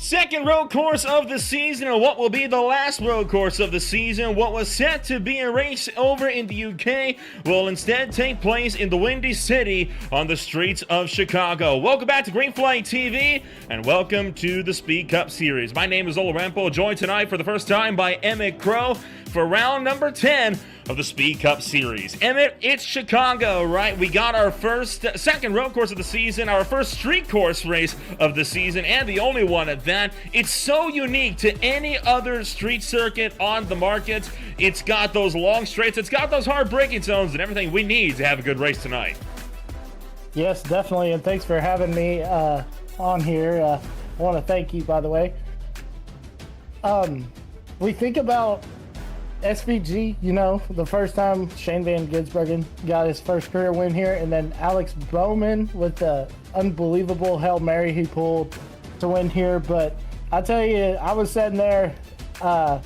Second road course of the season, and what will be the last road course of the season. What was set to be a race over in the UK will instead take place in the Windy City on the streets of Chicago. Welcome back to Green Flag TV, and welcome to the Speed Cup Series. My name is Ola Rempel, joined tonight for the first time by Emmett Crow for round number 10 of the Speed Cup Series. Emmett, it's Chicago, right? We got our second road course of the season, our first street course race of the season, and the only one at that. It's so unique to any other street circuit on the market. It's got those long straights, it's got those hard braking zones, and everything we need to have a good race tonight. Yes, definitely, and thanks for having me on here. I want to thank you, by the way. We think about SVG, you know, the first time Shane Van Gisbergen got his first career win here, and then Alex Bowman with the unbelievable Hail Mary he pulled to win here. But I tell you, I was sitting there on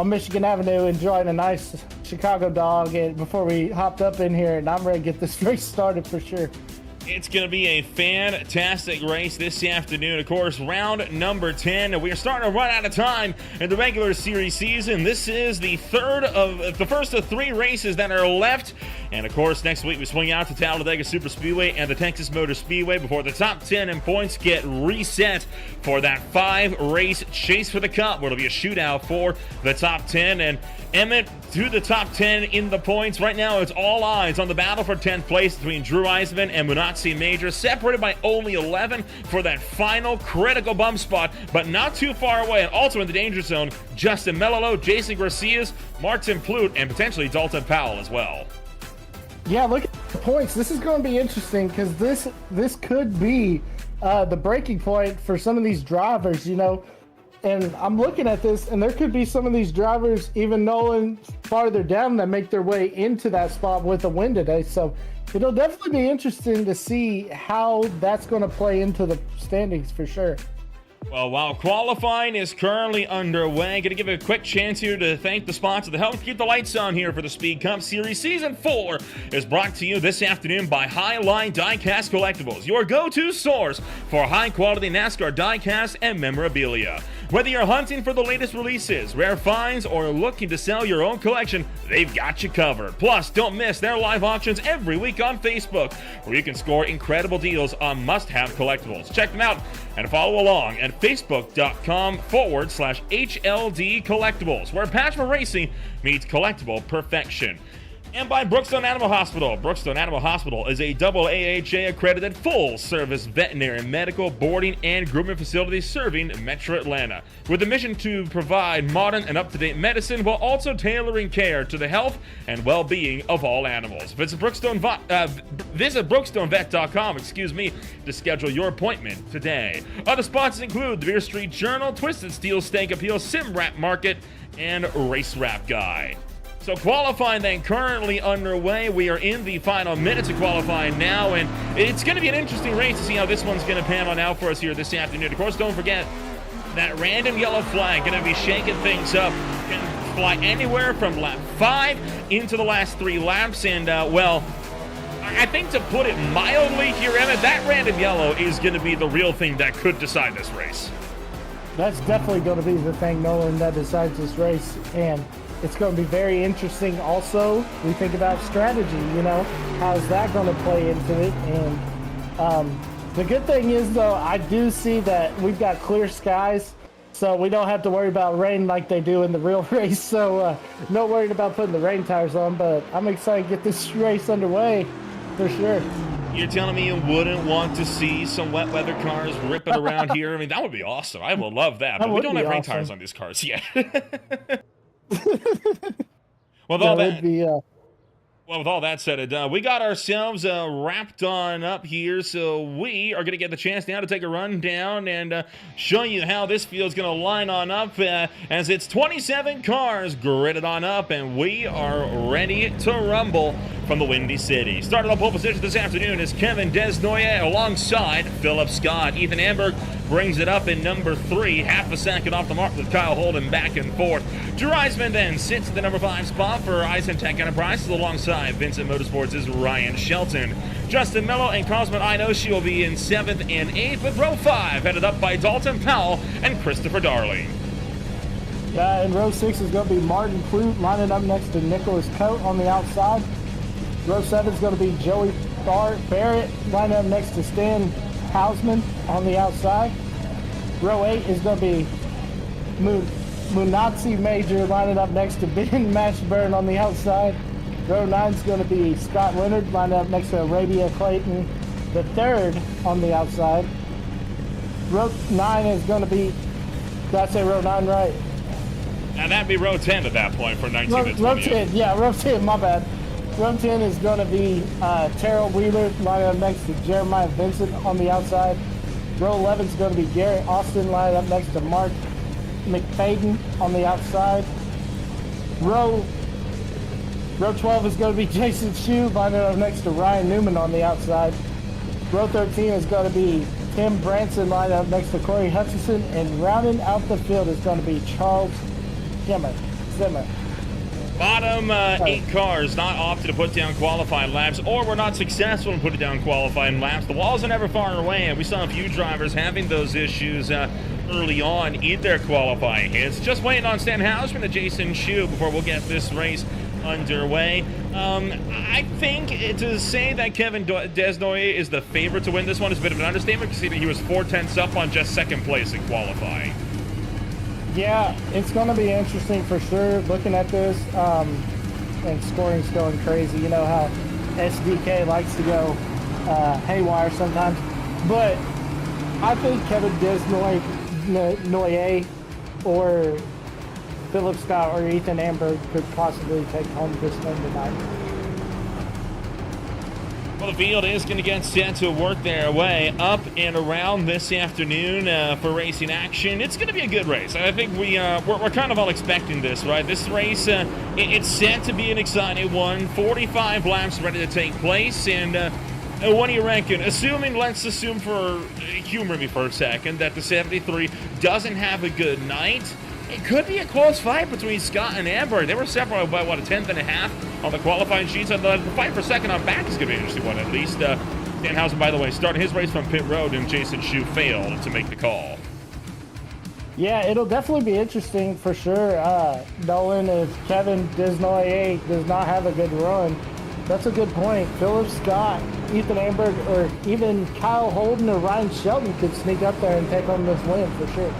Michigan Avenue enjoying a nice Chicago dog before we hopped up in here, and I'm ready to get this race started for sure. It's going to be a fantastic race this afternoon. Of course, round number 10. We are starting to run out of time in the regular series season. This is the first of three races that are left. And of course, next week we swing out to Talladega Superspeedway and the Texas Motor Speedway before the top 10 in points get reset for that 5-race chase for the Cup, where it'll be a shootout for the top 10. And Emmett, to the top 10 in the points. Right now, it's all eyes on the battle for 10th place between Drew Eisman and Munatsi Major, separated by only 11 for that final critical bump spot, but not too far away. And also in the danger zone, Justin Mello, Jason Garcias, Martin Plute, and potentially Dalton Powell as well. Yeah, look at the points. This is going to be interesting because this could be the breaking point for some of these drivers, you know. And I'm looking at this, and there could be some of these drivers, even Nolan, farther down, that make their way into that spot with a win today. So it'll definitely be interesting to see how that's going to play into the standings for sure. Well, while qualifying is currently underway, going to give a quick chance here to thank the sponsor that helped keep the lights on here for the Speed Cup Series. Season 4 is brought to you this afternoon by Highline Diecast Collectibles, your go-to source for high-quality NASCAR diecast and memorabilia. Whether you're hunting for the latest releases, rare finds, or looking to sell your own collection, they've got you covered. Plus, don't miss their live auctions every week on Facebook, where you can score incredible deals on must-have collectibles. Check them out and follow along at facebook.com/HLD Collectibles, where passion for racing meets collectible perfection. And by Brookstone Animal Hospital. Brookstone Animal Hospital is a AAHA accredited full-service veterinary, medical, boarding, and grooming facility serving Metro Atlanta, with a mission to provide modern and up-to-date medicine while also tailoring care to the health and well-being of all animals. Visit BrookstoneVet.com, to schedule your appointment today. Other sponsors include the Beer Street Journal, Twisted Steel Steak Appeal, Sim Wrap Market, and Race Wrap Guy. So qualifying then currently underway. We are in the final minutes of qualifying now, and it's going to be an interesting race to see how this one's going to pan on out for us here this afternoon. Of course, don't forget that random yellow flag going to be shaking things up. Can fly anywhere from lap 5 into the last 3 laps, and well, I think to put it mildly here, Emmett, that random yellow is going to be the real thing that could decide this race. That's definitely going to be the thing, Nolan, that decides this race, and it's going to be very interesting. Also, we think about strategy, you know, how's that going to play into it? And the good thing is, though, I do see that we've got clear skies, so we don't have to worry about rain like they do in the real race. So no worried about putting the rain tires on, but I'm excited to get this race underway for sure. You're telling me you wouldn't want to see some wet weather cars ripping around here? I mean, that would be awesome. I would love that, but we don't have rain tires on these cars yet. With all that said and done, we got ourselves wrapped on up here, so we are going to get the chance now to take a run down and show you how this field's going to line on up as it's 27 cars gridded on up, and we are ready to rumble from the Windy City. Starting on pole position this afternoon is Kevin Desnoyers alongside Philip Scott. Ethan Amberg brings it up in number 3, half a second off the mark with Kyle Holden back and forth. Drew Reisman then sits at the number 5 spot for Isentech Enterprises alongside Vincent Motorsports' Ryan Shelton. Justin Mello and Cosman Inoshi will be in 7th and 8th, with row 5 headed up by Dalton Powell and Christopher Darling. Yeah, and row 6 is going to be Martin Clute lining up next to Nicholas Coate on the outside. Row 7 is going to be Joey Barrett lining up next to Stan Hausman on the outside. Row 8 is going to be Munatsi Major lining up next to Ben Mashburn on the outside. Row 9 is going to be Scott Leonard lining up next to Arabia Clayton the third on the outside. Row 9 is going to be, did I say row 9 right? Now that'd be row 10 at that point for 19 and 20. Row 10, yeah, row 10, my bad. Row 10 is going to be Terrell Wheeler lining up next to Jeremiah Vincent on the outside. Row 11 is going to be Garrett Austin lining up next to Mark McFadden on the outside. Row 12 is going to be Jason Shue lining up next to Ryan Newman on the outside. Row 13 is going to be Tim Branson lining up next to Corey Hutchinson. And rounding out the field is going to be Charles Zimmer. Bottom 8 cars not opted to put down qualifying laps, or were not successful in putting down qualifying laps. The walls are never far away, and we saw a few drivers having those issues early on in their qualifying hits. Just waiting on Stan Hausman and Jason Shue before we'll get this race underway. I think to say that Kevin Desnoyers is the favorite to win this one is a bit of an understatement, considering he was 4/10 up on just second place in qualifying. Yeah, it's going to be interesting for sure looking at this, and scoring's going crazy. You know how SDK likes to go haywire sometimes. But I think Kevin Desnoyers or Philip Scott or Ethan Amberg could possibly take home this one tonight. Well, the field is going to get set to work their way up and around this afternoon for racing action. It's going to be a good race. I think we're kind of all expecting this, right? This race, it's set to be an exciting one. 45 laps ready to take place, and what do you reckon? Let's assume for humor me for a second, that the 73 doesn't have a good night. It could be a close fight between Scott and Amberg. They were separated by, a 10th and a half on the qualifying sheets. And the fight for second on back is going to be an interesting one, at least. Stan Hausman, by the way, started his race from pit road, and Jason Shue failed to make the call. Yeah, it'll definitely be interesting for sure. Nolan, if Kevin Desnoyers does not have a good run, that's a good point. Philip Scott, Ethan Amberg, or even Kyle Holden or Ryan Shelton could sneak up there and take home this win for sure.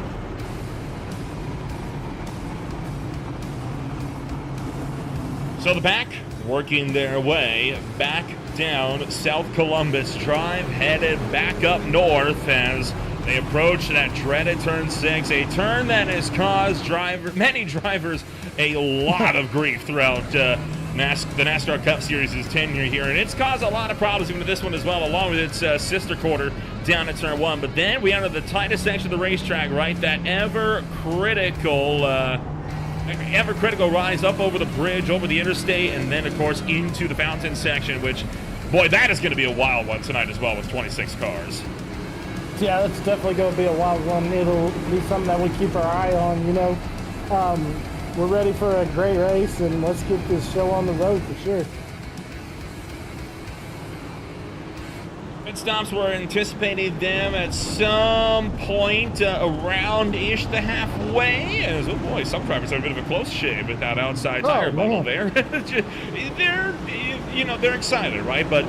So the pack working their way back down South Columbus Drive, headed back up north as they approach that dreaded turn 6, a turn that has caused many drivers a lot of grief throughout the NASCAR Cup Series' tenure here, and it's caused a lot of problems even to this one as well, along with its sister quarter down at turn 1. But then we enter the tightest section of the racetrack, right? That ever critical rise up over the bridge, over the interstate, and then, of course, into the fountain section, which, boy, that is going to be a wild one tonight as well with 26 cars. Yeah, that's definitely going to be a wild one. It'll be something that we keep our eye on, you know. We're ready for a great race, and let's get this show on the road for sure. Pit stops were anticipating them at some point around-ish the halfway. As, oh boy, some drivers have a bit of a close shave with that outside tire bubble there. They're excited, right? But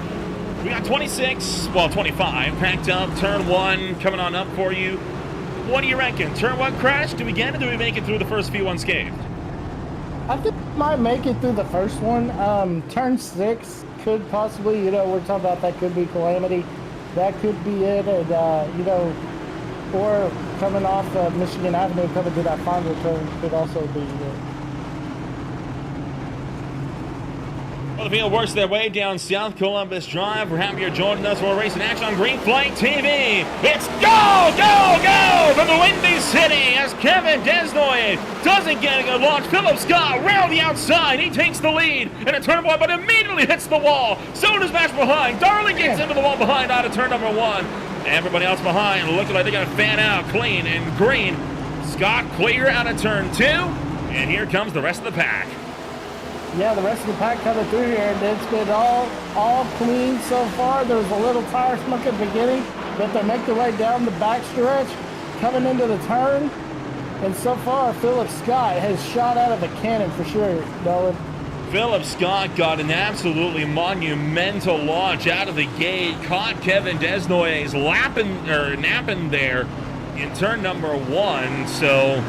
we got 25 packed up. Turn 1 coming on up for you. What do you reckon? Turn 1 crash? Do we get it? Do we make it through the first few unscathed? I think we might make it through the first one. Turn 6 could possibly, we're talking about that could be calamity. That could be it. And, or coming off Michigan Avenue, coming to that final turn could also be it. Well, the field works their way down South Columbus Drive. We're happy you're joining us. We're racing action on Green Flag TV. It's go, go, go from the Windy City as Kevin Desnoyers away. Doesn't get a good launch. Philip Scott around the outside. He takes the lead in a turn one, but immediately hits the wall. So does Match behind. Darling gets into the wall behind out of turn number one. Everybody else behind looking like they're going to fan out clean and green. Scott clear out of turn two. And here comes the rest of the pack. Yeah, the rest of the pack coming through here, and it's been all clean so far. There was a little tire smoke at the beginning, but they make their way down the back stretch, coming into the turn. And so far, Philip Scott has shot out of a cannon for sure, Nolan. Philip Scott got an absolutely monumental launch out of the gate, caught Kevin Desnoyers napping there in turn number one. So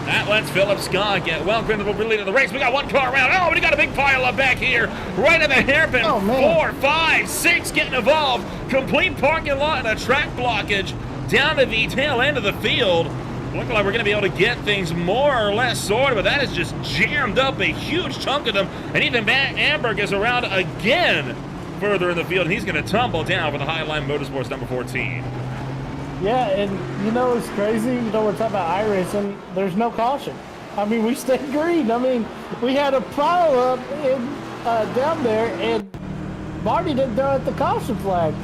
that lets Philip Scott get well critical lead of the race. We got one car around. Oh, we got a big pile up back here. Right in the hairpin. Oh, man. 4, 5, 6 getting involved. Complete parking lot and a track blockage down to the tail end of the field. Looking like we're going to be able to get things more or less sorted, but that has just jammed up a huge chunk of them. And even Matt Amberg is around again further in the field, and he's going to tumble down for the Highline Motorsports number 14. Yeah, and you know what's crazy? You know, we're talking about iRacing. There's no caution. I mean, we stayed green. I mean, we had a pile up down there, and Marty didn't throw out the caution flag.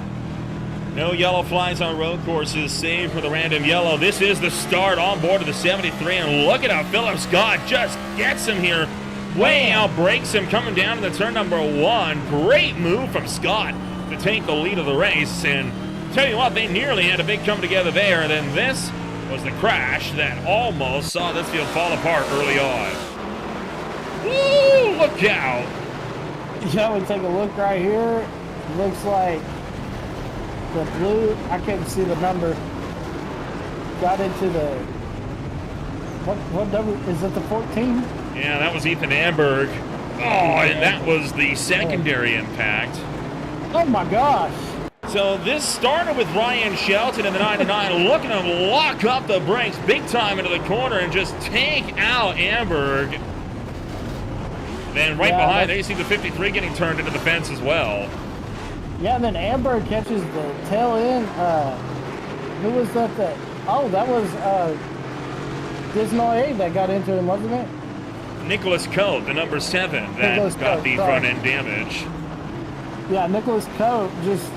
No yellow flags on road courses, save for the random yellow. This is the start on board of the 73, and look at how Philip Scott just gets him here. Way out, breaks him coming down to the turn number one. Great move from Scott to take the lead of the race, and tell you what, they nearly had a big come together there, and then this was the crash that almost saw this field fall apart early on. Woo, look out. Yeah, we take a look right here. Looks like the blue, I couldn't see the number, got into the, what number, is it the 14? Yeah, that was Ethan Amberg. Oh, and that was the secondary impact. Oh my gosh. So this started with Ryan Shelton in the 99, looking to lock up the brakes big time into the corner and just take out Amberg. Then right behind, there you see the 53 getting turned into the fence as well. Yeah, and then Amberg catches the tail end. Who was that? That was Desnoyers that got into him, wasn't it? Nicholas Cote, the number 7, that Nicholas got Cote, the sorry. front end damage. Yeah, Nicholas Cote just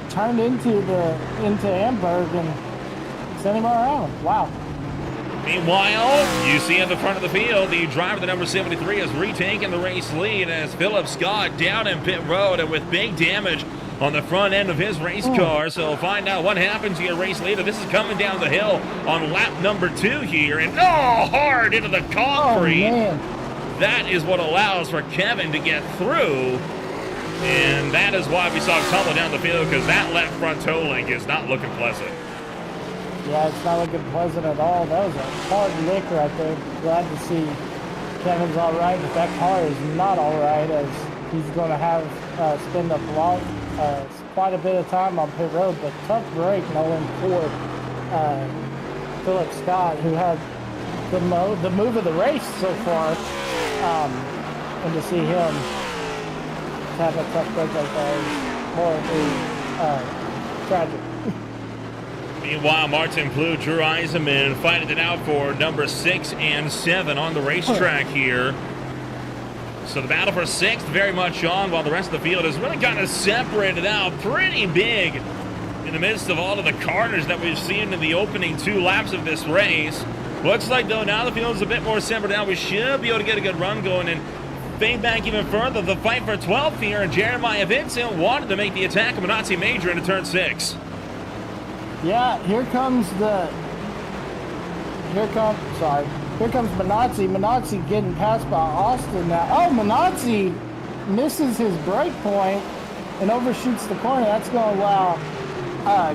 turned into Amberg and sent him around. Wow. Meanwhile, you see at the front of the field, the driver, the number 73, has retaken the race lead as Philip Scott down in pit road and with big damage on the front end of his race car. So find out what happens to your race leader. This is coming down the hill on lap number 2 here, and hard into the concrete. Oh, man. That is what allows for Kevin to get through, and that is why we saw him tumble down the field, because that left front toe link is not looking pleasant. Yeah, it's not looking pleasant at all. That was a hard lick right there. Glad to see Kevin's all right, but that car is not all right, as he's going to have spend up quite a bit of time on pit road. But tough break, Nolan, for Philip Scott, who had the move of the race so far, and to see him have a tough break like that is horribly tragic. Meanwhile, Martin Plouffe, Drew Eisenman fighting it out for number 6 and 7 on the racetrack here. So the battle for 6th very much on, while the rest of the field is really kind of separated out pretty big in the midst of all of the carnage that we've seen in the opening 2 laps of this race. Looks like, though, now the field is a bit more separated out. We should be able to get a good run going and fade back even further. The fight for 12th here, and Jeremiah Vincent wanted to make the attack of Minazzi Major into turn 6. Yeah, here comes Minazzi. Minazzi getting passed by Austin now. Oh, Minazzi misses his brake point and overshoots the corner. That's going to allow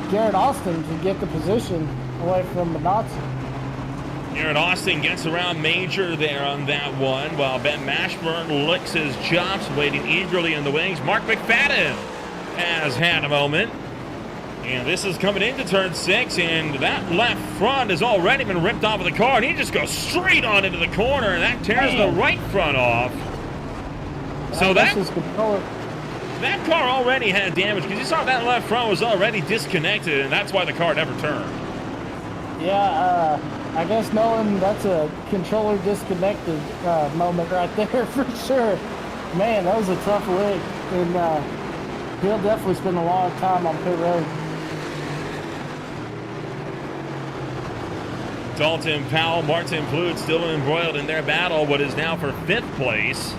Garrett Austin to get the position away from Minazzi. Garrett Austin gets around Major there on that one, while Ben Mashburn licks his chops, waiting eagerly in the wings. Mark McFadden has had a moment. And this is coming into turn 6, and that left front has already been ripped off of the car, and he just goes straight on into the corner, and that tears the right front off. So that car already had damage, because you saw that left front was already disconnected, and that's why the car never turned. Yeah, I guess Nolan, that's a controller disconnected moment right there for sure. Man, that was a tough lick, and he'll definitely spend a long time on pit road. Dalton Powell, Martin Pluth still embroiled in their battle, what is now for 5th place.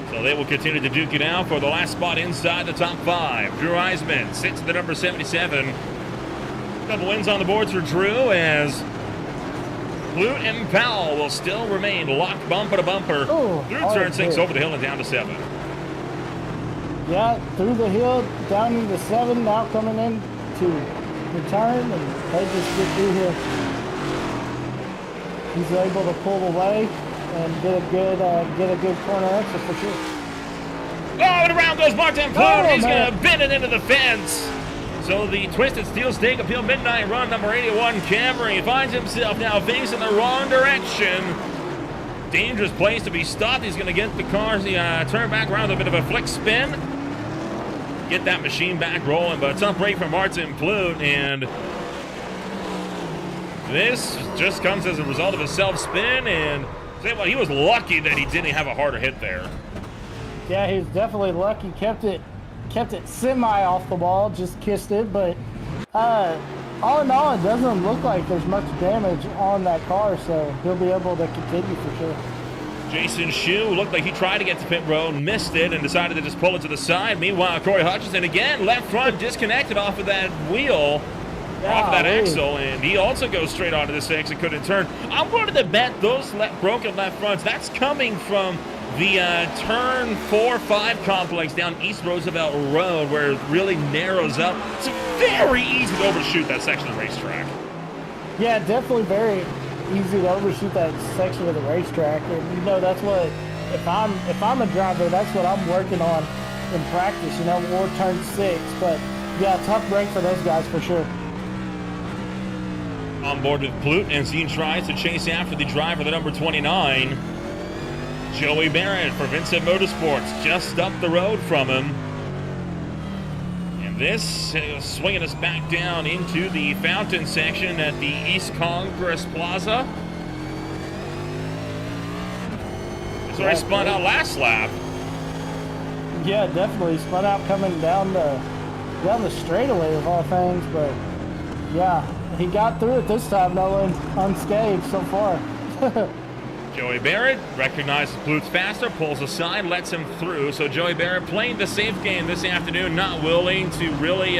So they will continue to duke it out for the last spot inside the top 5. Drew Eisman sits at the number 77. A couple wins on the boards for Drew, as Pluth and Powell will still remain locked bumper to bumper through turn 6 over the hill and down to 7. Yeah, through the hill, down into 7, now coming in to return, and they just get through here. He's able to pull away and get a good corner exit for sure. Oh, and around goes Martin Pluth. He's going to bend it into the fence. So the Twisted Steel Steak Appeal Midnight Run number 81 Camry finds himself now facing the wrong direction. Dangerous place to be stopped. He's going to get the car turn back around with a bit of a flick spin. Get that machine back rolling, but tough break from Martin Pluth, and this just comes as a result of a self-spin, and say what, he was lucky that he didn't have a harder hit there. Yeah, he was definitely lucky. Kept it semi off the wall, just kissed it, but all in all, it doesn't look like there's much damage on that car, so he'll be able to continue for sure. Jason Shue looked like he tried to get to pit road, missed it, and decided to just pull it to the side. Meanwhile, Corey Hutchinson again, left front, disconnected off of that wheel, off of that axle, and he also goes straight onto this exit, couldn't turn. I'm willing to bet those broken left fronts, that's coming from the turn 4-5 complex down East Roosevelt Road, where it really narrows up. It's very easy to overshoot that section of the racetrack. Yeah, definitely very easy to overshoot that section of the racetrack, and you know that's what, if I'm a driver, that's what I'm working on in practice, you know, or turn 6. But yeah, tough break for those guys for sure. On board with Pluth, and Zine tries to chase after the driver, the number 29, Joey Barrett for Vincent Motorsports, just up the road from him. And this is swinging us back down into the fountain section at the East Congress Plaza. That's where I spun out last lap. Yeah, definitely spun out coming down the straightaway of all things, but yeah, he got through it this time, Nolan, unscathed so far. Joey Barrett recognizes Pluth's faster, pulls aside, lets him through. So Joey Barrett playing the safe game this afternoon, not willing to really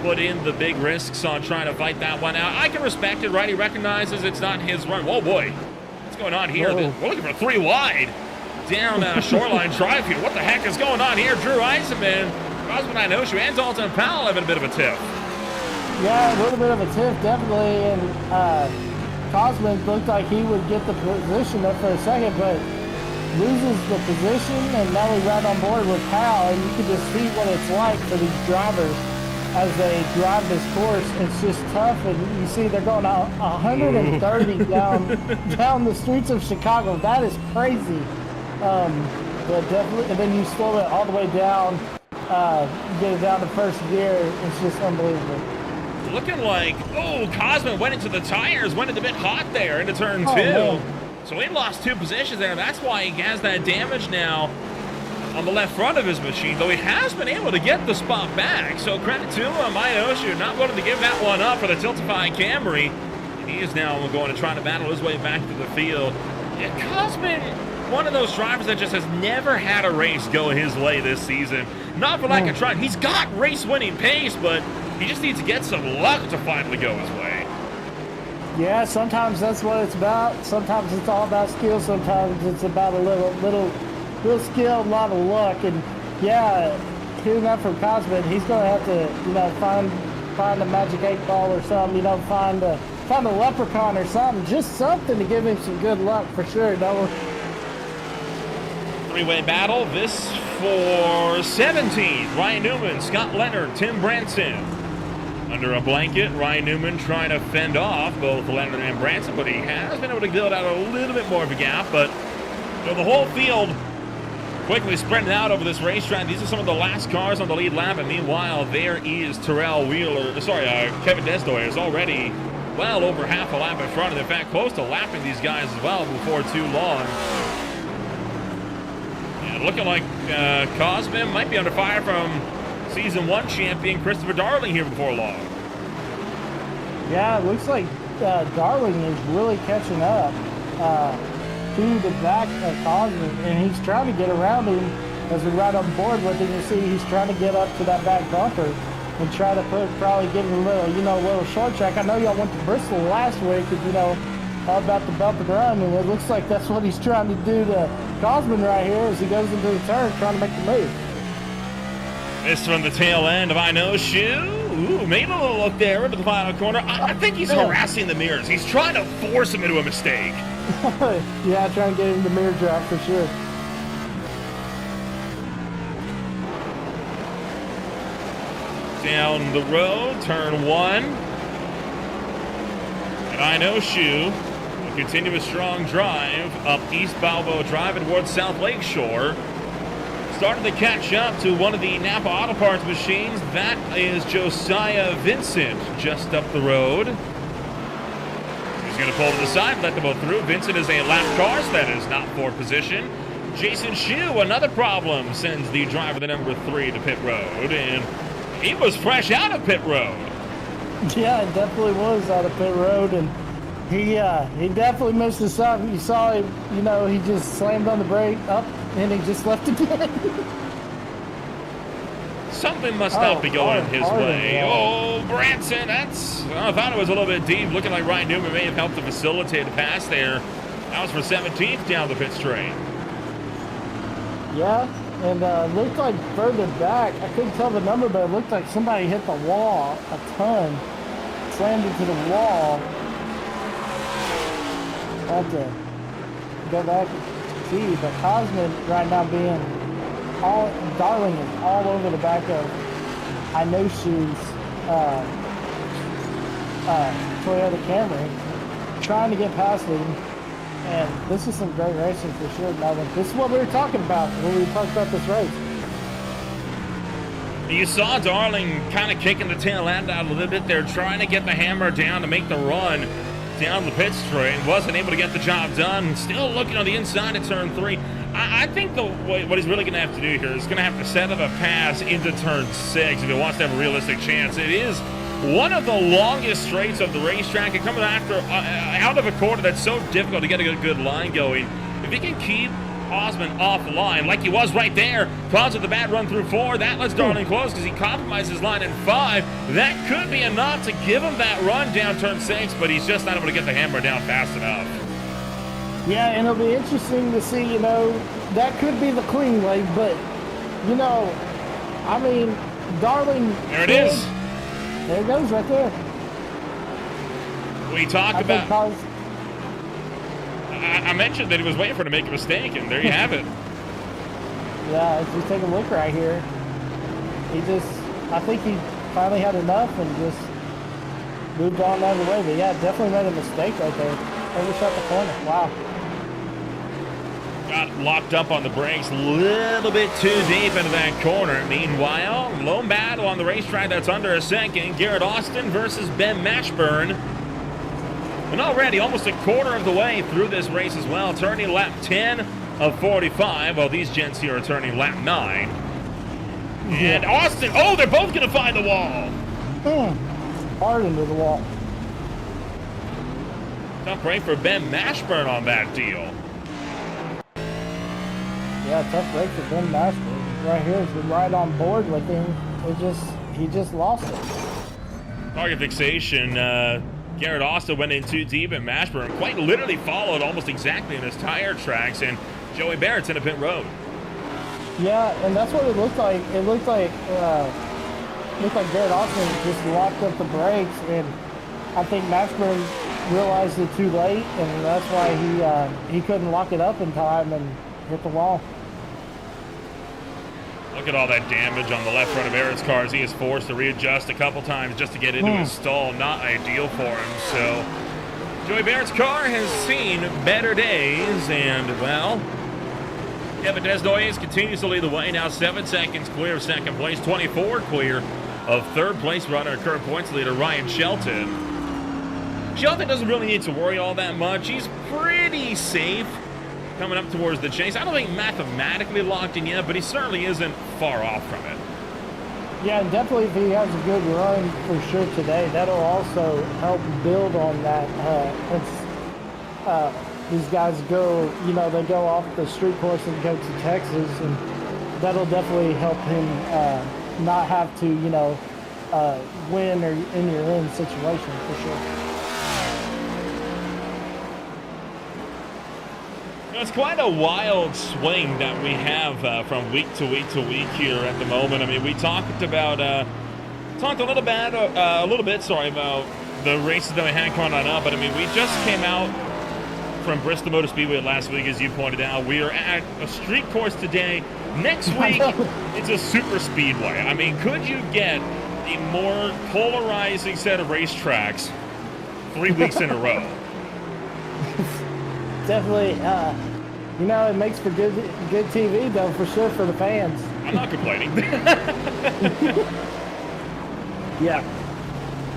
put in the big risks on trying to fight that one out. I can respect it, right? He recognizes it's not his run. Whoa, boy. What's going on here? Whoa. We're looking for 3 wide down Shoreline Drive here. What the heck is going on here? Drew Eisenman, Cosman Inoshu, and Dalton Powell having a bit of a tiff. Yeah, a little bit of a tiff, definitely, and Cosman looked like he would get the position up for a second, but loses the position, and now we're right on board with Powell, and you can just see what it's like for these drivers as they drive this course. It's just tough, and you see they're going 130 down the streets of Chicago. That is crazy. But definitely, and then you slow it all the way down, get it down to first gear. It's just unbelievable. Looking like, Cosman went into the tires, went a bit hot there into turn 2. Man. So he lost 2 positions there. That's why he has that damage now on the left front of his machine, though he has been able to get the spot back. So credit to him, Inoshu, not willing to give that one up for the Tiltify Camry. He is now going to try to battle his way back to the field. Yeah, Cosman, one of those drivers that just has never had a race go his way this season. Not for lack of trying. He's got race-winning pace, but he just needs to get some luck to finally go his way. Yeah, sometimes that's what it's about. Sometimes it's all about skill. Sometimes it's about a little skill, a lot of luck. And yeah, hearing that from Cosman, he's going to have to, you know, find a magic 8 ball or something. You know, find a leprechaun or something. Just something to give him some good luck for sure. No. 3-way battle. This for 17. Ryan Newman, Scott Leonard, Tim Branson. Under a blanket, Ryan Newman trying to fend off both Leonard and Branson, but he has been able to build out a little bit more of a gap. But you know, the whole field quickly spreading out over this racetrack. These are some of the last cars on the lead lap, and meanwhile, there is Kevin Desdoy is already well over half a lap in front, and in fact, close to lapping these guys as well before too long. And looking like Cosman might be under fire from Season 1 champion Christopher Darling here before long. Yeah, it looks like Darling is really catching up to the back of Cosman, and he's trying to get around him as we ride on board with him. You see he's trying to get up to that back bumper and try to probably get him a little short track. I know y'all went to Bristol last week and, all about the bump and run, and it looks like that's what he's trying to do to Cosman right here as he goes into the turn trying to make the move. This from the tail end of I Know Shoe. Ooh, made a little look there into the final corner. I think he's harassing the mirrors. He's trying to force him into a mistake. Yeah, trying to get him the mirror drop for sure. Down the road, turn 1. And I Know Shoe will continue a strong drive up East Balboa Drive and towards South Lakeshore. Starting to catch up to one of the Napa Auto Parts machines. That is Josiah Vincent just up the road. He's going to pull to the side, let them both through. Vincent is a lap car, so that is not for position. Jason Shue, another problem, sends the driver, the number 3, to pit road. And he was fresh out of pit road. Yeah, it definitely was out of pit road, and he definitely missed his up. You saw him, he just slammed on the brake up, and he just left it again. Something must not be going his way. Yeah. Oh, Branson, I thought it was a little bit deep. Looking like Ryan Newman may have helped to facilitate a pass there. That was for 17th down the pit straight. Yeah, and looked like further back, I couldn't tell the number, but it looked like somebody hit the wall a ton, slammed into the wall. I have to go back and see, but Cosman right now Darling is all over the back of I Know Shoes Toyota Camry, trying to get past him. And this is some great racing for sure, Melvin. This is what we were talking about when we talked about this race. You saw Darling kind of kicking the tail end out a little bit there, trying to get the hammer down to make the run down the pit straight. Wasn't able to get the job done. Still looking on the inside of turn 3. I think what he's really going to have to do here is going to have to set up a pass into turn 6 if he wants to have a realistic chance. It is one of the longest straights of the racetrack, and coming out of a corner that's so difficult to get a good line going. If he can keep Osman off the line like he was right there, causes the bad run through 4, that lets Darling close because he compromises line in 5. That could be enough to give him that run down turn 6, but he's just not able to get the hammer down fast enough. Yeah, and it'll be interesting to see, that could be the clean leg, but, Darling. There it is. There it goes right there. We talk about. I mentioned that he was waiting for him to make a mistake, and there you have it. Yeah, if you take a look right here, I think he finally had enough and just moved on out of the way. But yeah, definitely made a mistake right there. Overshot the corner. Wow. Got locked up on the brakes a little bit too deep into that corner. Meanwhile, lone battle on the racetrack that's under a second. Garrett Austin versus Ben Mashburn. And already almost a quarter of the way through this race as well. Turning lap 10 of 45, while these gents here are turning lap 9. And Austin, they're both going to find the wall. Hard into the wall. Tough break for Ben Mashburn on that deal. Yeah, tough break for Ben Mashburn. Right here, has been right on board with him. He just lost it. Target fixation. Garrett Austin went in too deep, and Mashburn quite literally followed almost exactly in his tire tracks, and Joey Barrett's in a pit road. Yeah, and that's what it looked like. It looked like Garrett Austin just locked up the brakes, and I think Mashburn realized it too late, and that's why he couldn't lock it up in time and hit the wall. Look at all that damage on the left front of Barrett's car as he is forced to readjust a couple times just to get into his stall. Not ideal for him. So Joey Barrett's car has seen better days, and, well, Yeah, but Desnoyers continues to lead the way, now 7 seconds clear of second place, 24 clear of third place runner, current points leader Ryan Shelton. Shelton doesn't really need to worry all that much. He's pretty safe coming up towards the chase. I don't think mathematically locked in yet, but he certainly isn't far off from it. Yeah, and definitely if he has a good run for sure today, that'll also help build on that. These guys go, they go off the street course and go to Texas, and that'll definitely help him not have to, win or in your own situation for sure. It's quite a wild swing that we have from week to week to week here at the moment. I mean, we talked a little bit about the races that we had coming on up, but I mean, we just came out from Bristol Motor Speedway last week, as you pointed out. We are at a street course today. Next week, it's a super speedway. I mean, could you get a more polarizing set of racetracks 3 weeks in a row? Definitely, it makes for good TV, though, for sure, for the fans. I'm not complaining. Yeah.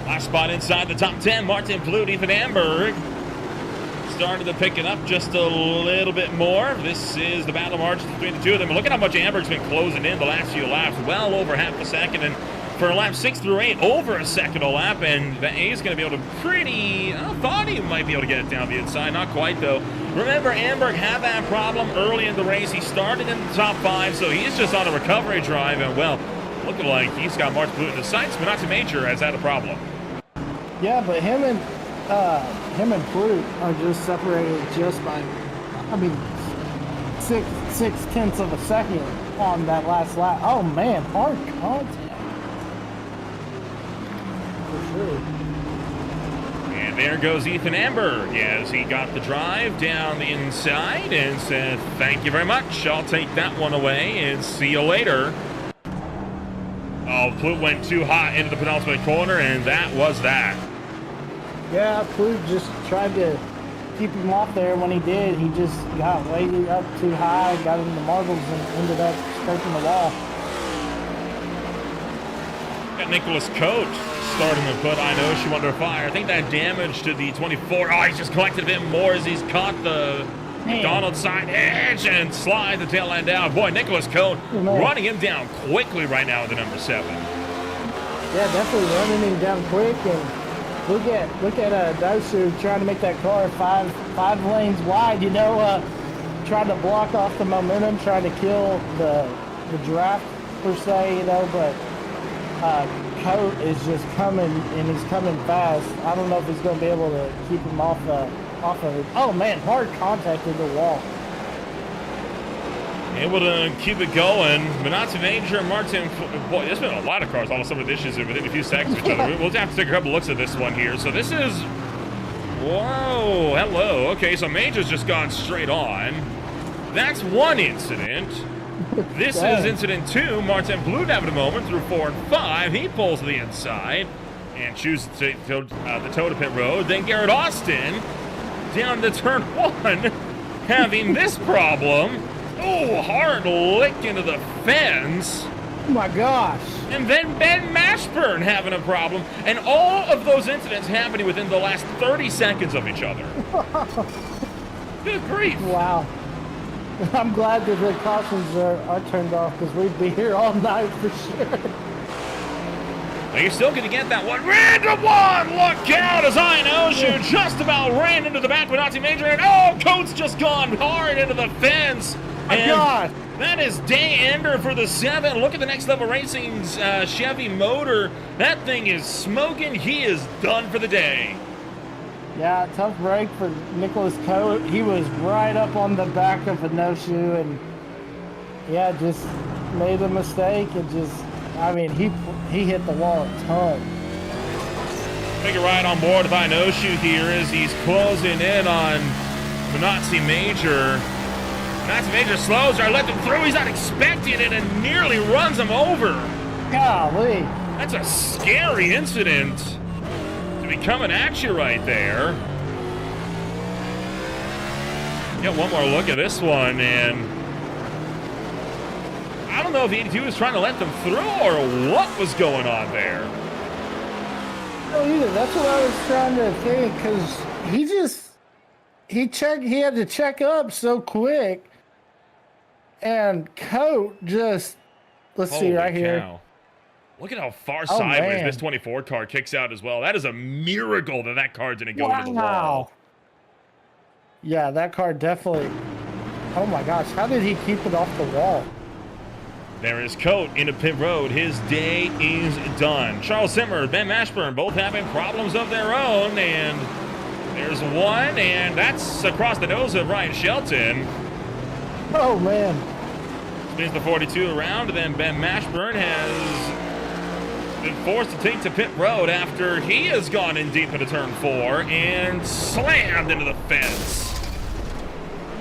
Last spot inside the top 10, Martin Plout, Ethan Amberg. Started to pick it up just a little bit more. This is the battle march between the two of them. Look at how much Amberg's been closing in the last few laps. Well over half a second. And for lap 6 through 8, over a second a lap. And the A is going to be able to I thought he might be able to get it down the inside. Not quite, though. Remember, Amberg had that problem early in the race. He started in the top 5, so he's just on a recovery drive. And, well, looking like he's got Martin Plout in the sights, but not to Major has had a problem. Yeah, but him and Plout are just separated just by, six tenths of a second on that last lap. Oh man, hard contact. For sure. And there goes Ethan Amberg as he got the drive down the inside and said, "Thank you very much. I'll take that one away and see you later." Oh, Plout went too hot into the penultimate corner, and that was that. Yeah, Plout just tried to keep him off there. When he did, he just got way up too high, got in the marbles, and ended up scraping the wall. Got Nicholas Coach starting to put Inoshi under fire. I think that damage to the 24. Oh, he's just collected a bit more as he's caught the McDonald side edge and slide the tail end down. Boy, Nicholas Coach running him down quickly right now at the number 7. Yeah, definitely running him down quick. And look at Dosu trying to make that car five lanes wide. Trying to block off the momentum, trying to kill the draft per se. But Coat is just coming, and he's coming fast. I don't know if he's going to be able to keep him off of it. Oh man, hard contact with the wall. Able to keep it going. Minazzi Major and Martin. Boy, there's been a lot of cars all of a sudden dishes within a few seconds of each other. We'll have to take a couple looks at this one here. So this is. Whoa, hello. Okay, so Major's just gone straight on. That's one incident. This is incident 2. Martin Plout having a moment through 4 and 5. He pulls to the inside and chooses to take the toe to pit road. Then Garrett Austin down to turn 1, having this problem. Oh, hard lick into the fence. Oh my gosh. And then Ben Mashburn having a problem. And all of those incidents happening within the last 30 seconds of each other. Good grief. Wow. I'm glad that the cautions are turned off, because we'd be here all night for sure. Now you're still going to get that one. Random one! Look out as Inoshi just about ran into the back of Minazzi Major. And oh, Coates just gone hard into the fence. My God. That is day ender for the 7. Look at the Next Level Racing's Chevy motor. That thing is smoking. He is done for the day. Yeah, tough break for Nicholas Coat. He was right up on the back of Inoshi, and yeah, just made a mistake and he hit the wall a ton. Take a ride on board with Inoshi here as he's closing in on Minazzi Major. Minazzi Major slows or let him through. He's not expecting it and nearly runs him over. Golly. That's a scary incident to be coming at you right there. Get one more look at this one, and know if the 82 was trying to let them through or what was going on there. No, either. That's what I was trying to think, because he had to check up so quick, and Coat just, let's see Holy right here. cow. Look at how far sideways man. this 24 car kicks out as well. That is a miracle that that car didn't go into the wall. Yeah, that car definitely. Oh my gosh, how did he keep it off the wall? There is Coat into pit road. His day is done. Charles Simmer, Ben Mashburn, both having problems of their own, and there's one, and that's across the nose of Ryan Shelton. Oh man. Spins the 42 around, and then Ben Mashburn has been forced to take to pit road after he has gone in deep into turn 4 and slammed into the fence.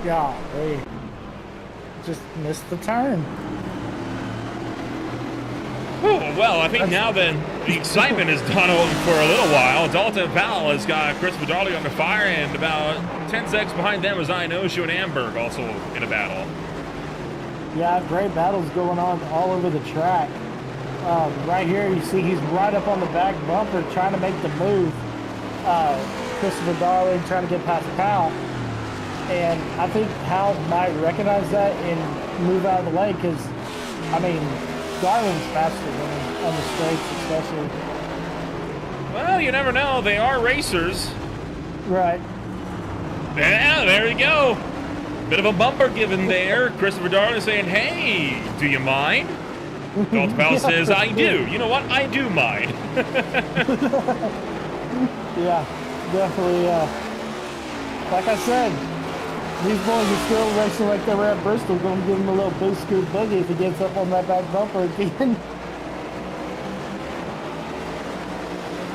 Golly. Just missed the turn. Oh, well, I think now then the excitement is done for a little while. Dalton Powell has got Chris Vidarli under fire, and about 10 seconds behind them is Ionoshu and Amberg also in a battle. Yeah, great battles going on all over the track. Right here, you see he's right up on the back bumper trying to make the move. Christopher Darling trying to get past Powell. And I think Powell might recognize that and move out of the way because, I mean, Darling's faster than him on the straights especially. Well, you never know. They are racers. Right. Yeah, there you go. Bit of a bumper given there. Christopher Darling saying, hey, do you mind? Dalton Powell says, I do. You know what? I do mind. Yeah, definitely. Like I said, these boys are still racing like they were at Bristol. Going to give him a little boost scoop boogie if he gets up on that back bumper again.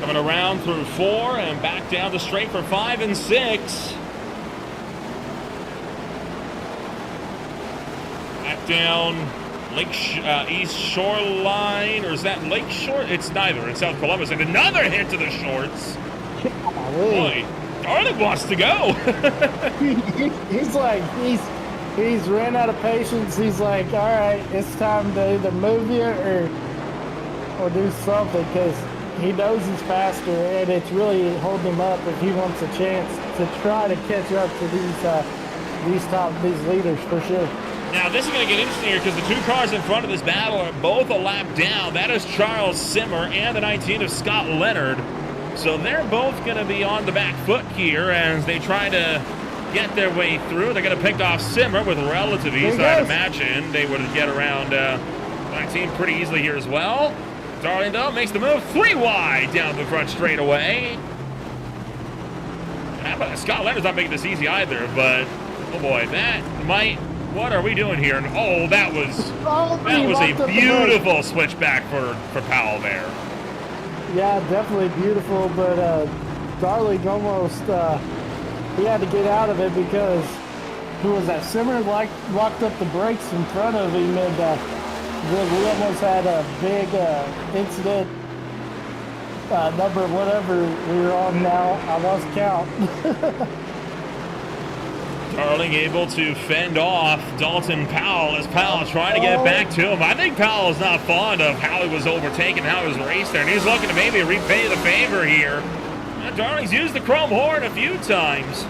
Coming around through 4 and back down the straight for 5 and 6. Back down East Shoreline, or is that Lake Shore? It's neither. It's South Columbus, and another hit to the shorts. Boy, Darling wants to go. he's like, he's ran out of patience. He's like, all right, it's time to either move you or do something, because he knows he's faster, and it's really holding him up if he wants a chance to try to catch up to these leaders for sure. Now, this is going to get interesting here because the 2 cars in front of this battle are both a lap down. That is Charles Simmer and the 19 of Scott Leonard. So they're both going to be on the back foot here as they try to get their way through. They're going to pick off Simmer with relative ease. I'd imagine they would get around 19 pretty easily here as well. Darling, though, makes the move 3 wide down the front straightaway. Scott Leonard's not making this easy either, but, oh boy, that might... What are we doing here? And oh, that was a beautiful switchback for Powell there. Yeah, definitely beautiful, but Darling almost he had to get out of it because who was that? Simmer locked up the brakes in front of him, and we almost had a big incident. Number whatever we were on now, I lost count. Darling able to fend off Dalton Powell as Powell trying to get back to him. I think Powell is not fond of how he was overtaken, how he was raced there, and he's looking to maybe repay the favor here. Darling's used the chrome horn a few times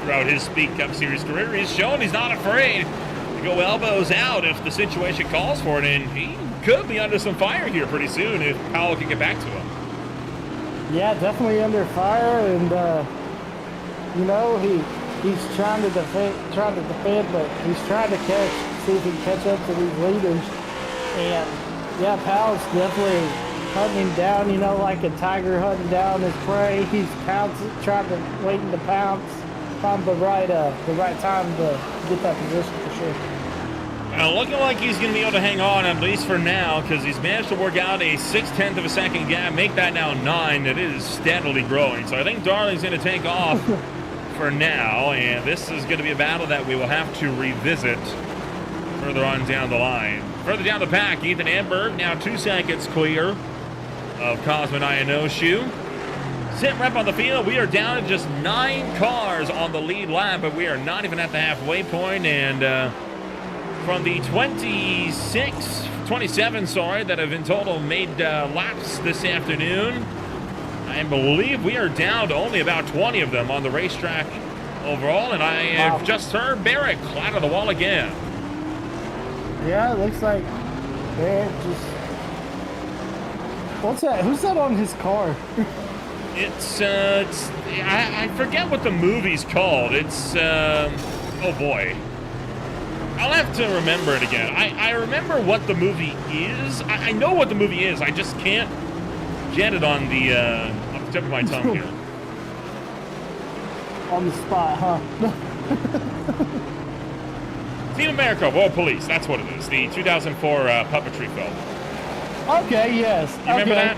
throughout his Speed Cup Series career. He's shown he's not afraid to go elbows out if the situation calls for it, and he could be under some fire here pretty soon if Powell can get back to him. Yeah, definitely under fire, and you know, he's trying to defend, but he's trying to see if he can catch up to these leaders. And yeah, Powell's definitely hunting him down, you know, like a tiger hunting down his prey. He's waiting to pounce, find the right time to get that position for sure. Looking like he's going to be able to hang on, at least for now, because he's managed to work out a 0.6 of a second gap, make that now 9. It is steadily growing. So I think Darling's going to take off for now, and this is going to be a battle that we will have to revisit further on down the line. Further down the pack, Ethan Amberg now 2 seconds clear of Cosmin Ionoshu. Sit rep on the field. We are down to just 9 cars on the lead lap, but we are not even at the halfway point, and from the 27, sorry, that have in total made laps this afternoon, I believe we are down to only about 20 of them on the racetrack overall, and I have just heard Barrett clatter the wall again. Yeah, it looks like Barrett just... What's that? Who's that on his car? I forget what the movie's called. It's, oh boy. I'll have to remember it again. I remember what the movie is. I know what the movie is. I just can't get it on the tip of my tongue here. On the spot, huh? Team America, World Police. That's what it is. The 2004 puppetry film. Okay, yes. You remember that?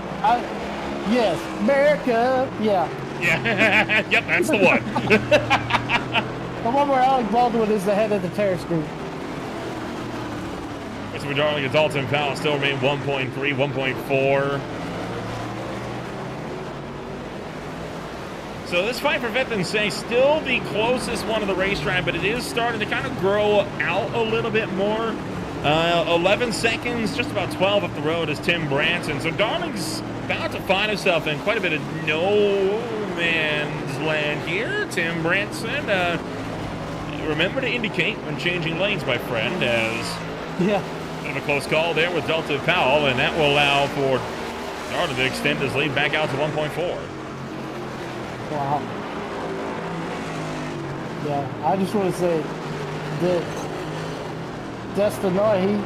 Yes. America, yeah. Yeah. Yep, that's the one. The one where Alec Baldwin is the head of the terrorist group. Christopher Darling and Dalton Powell still remain 1.3, 1.4. So this fight for fifth and sixth, still the closest one of the racetrack, but it is starting to kind of grow out a little bit more. 11 seconds, just about 12 up the road is Tim Branson. So Darling's about to find himself in quite a bit of no man's land here. Tim Branson, remember to indicate when changing lanes, my friend, as yeah. Bit of a close call there with Dalton Powell, and that will allow for Darling to extend his lead back out to 1.4. Wow. Yeah, I just want to say that Destinoy,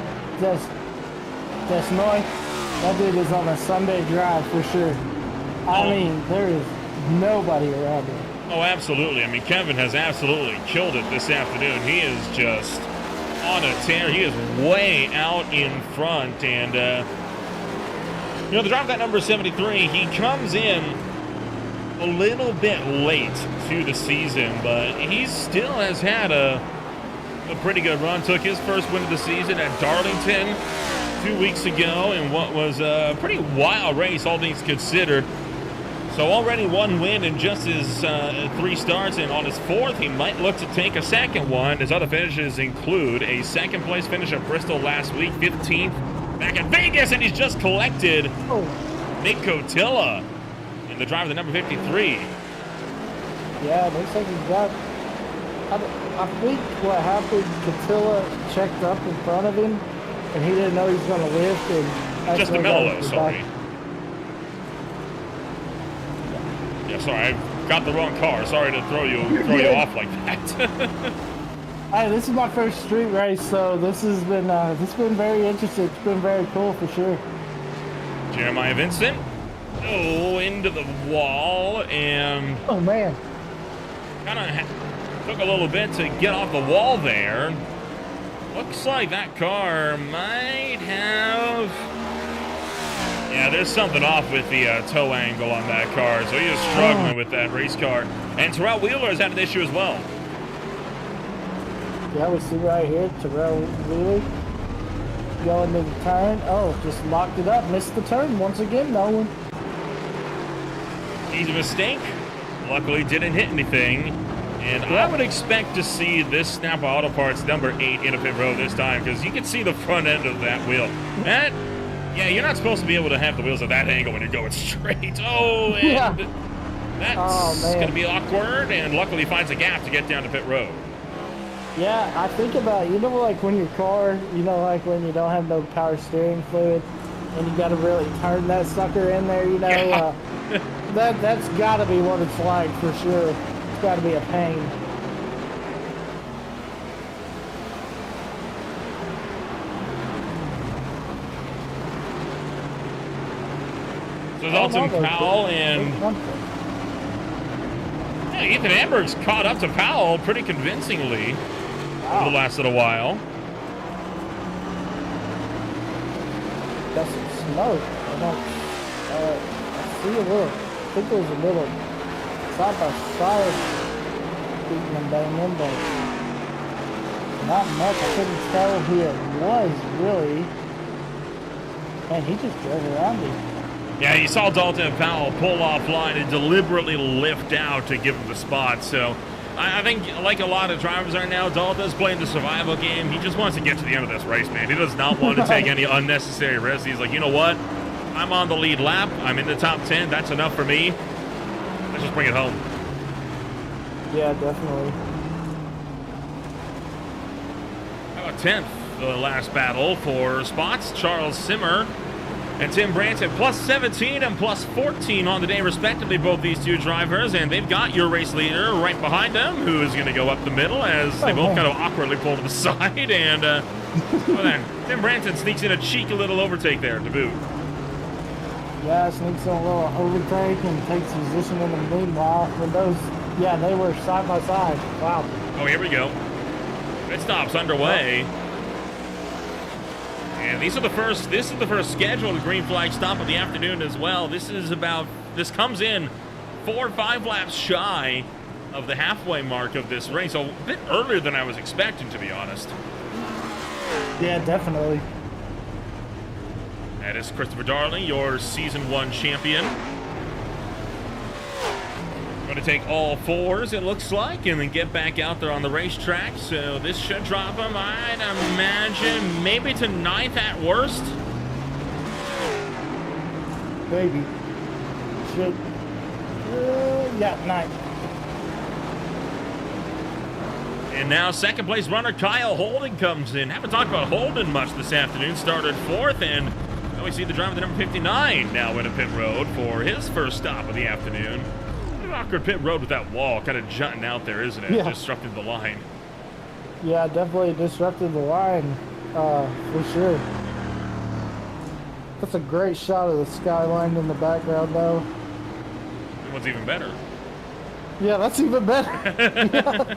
that dude is on a Sunday drive for sure. I mean, there is nobody around him. Oh, absolutely. I mean, Kevin has absolutely killed it this afternoon. He is just on a tear. He is way out in front. And, the driver that number 73, he comes in a little bit late to the season, but he still has had a pretty good run. Took his first win of the season at Darlington 2 weeks ago in what was a pretty wild race, all things considered. So already one win in just his 3 starts, and on his 4th, he might look to take a second one. His other finishes include a second-place finish at Bristol last week, 15th back at Vegas, and he's just collected Nick Cotilla in the driver, the number 53. Yeah, it looks like he got... I think what happened, Cotilla checked up in front of him, and he didn't know he was going to lift. And just a Mello, sorry. Yeah, sorry, I got the wrong car. Sorry to throw you off like that. Hey, this is my first street race, so this has been very interesting. It's been very cool for sure. Jeremiah Vincent, into the wall, and oh man, kind of took a little bit to get off the wall there. Looks like that car might have... Yeah, there's something off with the toe angle on that car, so he is struggling with that race car. And Terrell Wheeler has had an issue as well. Yeah, we see right here, Terrell Wheeler going to the turn. Oh, just locked it up, missed the turn once again, Nolan. Easy mistake. Luckily didn't hit anything. And I would expect to see this Snapper Auto Parts number 8 in a pit road this time, because you can see the front end of that wheel. Yeah, you're not supposed to be able to have the wheels at that angle when you're going straight. Oh, and that's going to be awkward, and luckily finds a gap to get down to pit road. Yeah, I think about, like when your car, like when you don't have no power steering fluid, and you got to really turn that sucker in there, Yeah. That's got to be what it's like for sure. It's got to be a pain. So Dalton Powell and Ethan Amberg's caught up to Powell pretty convincingly over the last little while. That's some smoke. I see a little. I think there's a little side by side beating them down in, but not much. I couldn't tell who it was really. Man, he just drove around me. Yeah, you saw Dalton Powell pull offline and deliberately lift out to give him the spot. So I think, like a lot of drivers right now, Dalton is playing the survival game. He just wants to get to the end of this race, man. He does not want to take any unnecessary risks. He's like, you know what? I'm on the lead lap. I'm in the top 10. That's enough for me. Let's just bring it home. Yeah, definitely. How about 10th? The last battle for spots. Charles Simmer and Tim Branson, plus 17 and plus 14 on the day, respectively, both these two drivers. And they've got your race leader right behind them, who is going to go up the middle as they both kind of awkwardly pull to the side. And well then, Tim Branson sneaks in a cheeky little overtake there to boot. Yeah, sneaks in a little overtake and takes position in the meanwhile. When those, yeah, they were side by side. Wow. Oh, here we go. Pit stop's underway. And this is the first scheduled green flag stop of the afternoon as well. This comes in 4 or 5 laps shy of the halfway mark of this race. So a bit earlier than I was expecting, to be honest. Yeah, definitely. That is Christopher Darling, your Season 1 champion. Going to take all 4s, it looks like, and then get back out there on the racetrack. So this should drop him, I'd imagine, maybe to 9th at worst. Maybe. Should. Yeah, 9th. And now second place runner Kyle Holden comes in. Haven't talked about Holden much this afternoon. Started 4th, and now we see the driver, the number 59, now in a pit road for his first stop of the afternoon. An awkward pit road with that wall kind of jutting out there, isn't it? Yeah. Disrupting the line. Yeah, definitely disrupted the line, for sure. That's a great shot of the skyline in the background, though. That one's even better. Yeah, that's even better. Yeah.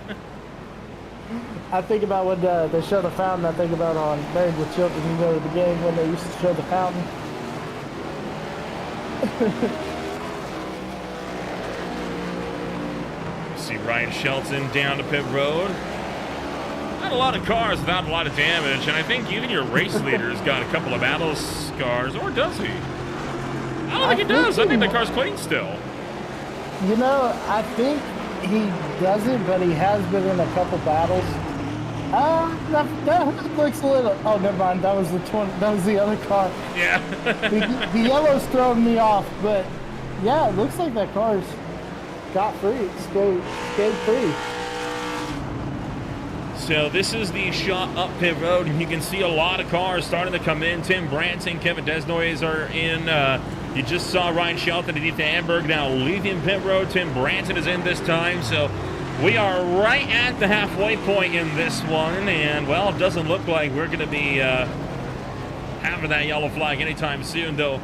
I think about when they show the fountain. I think about on Married with Children, you know, the game when they used to show the fountain. See Ryan Shelton down to pit road. Not a lot of cars without a lot of damage, and I think even your race leader's got a couple of battle scars, or does he? I don't think he does. I think the car's clean still. You know, I think he doesn't, but he has been in a couple battles. That looks a little. Oh, never mind. That was the other car. Yeah. The yellow's throwing me off, but yeah, it looks like that car's got free. Skate free. So this is the shot up pit road, and you can see a lot of cars starting to come in. Tim Branson, Kevin Desnoyers are in. You just saw Ryan Shelton and Ethan Amberg now leaving pit road. Tim Branson is in this time, so we are right at the halfway point in this one, and well, it doesn't look like we're going to be having that yellow flag anytime soon, though.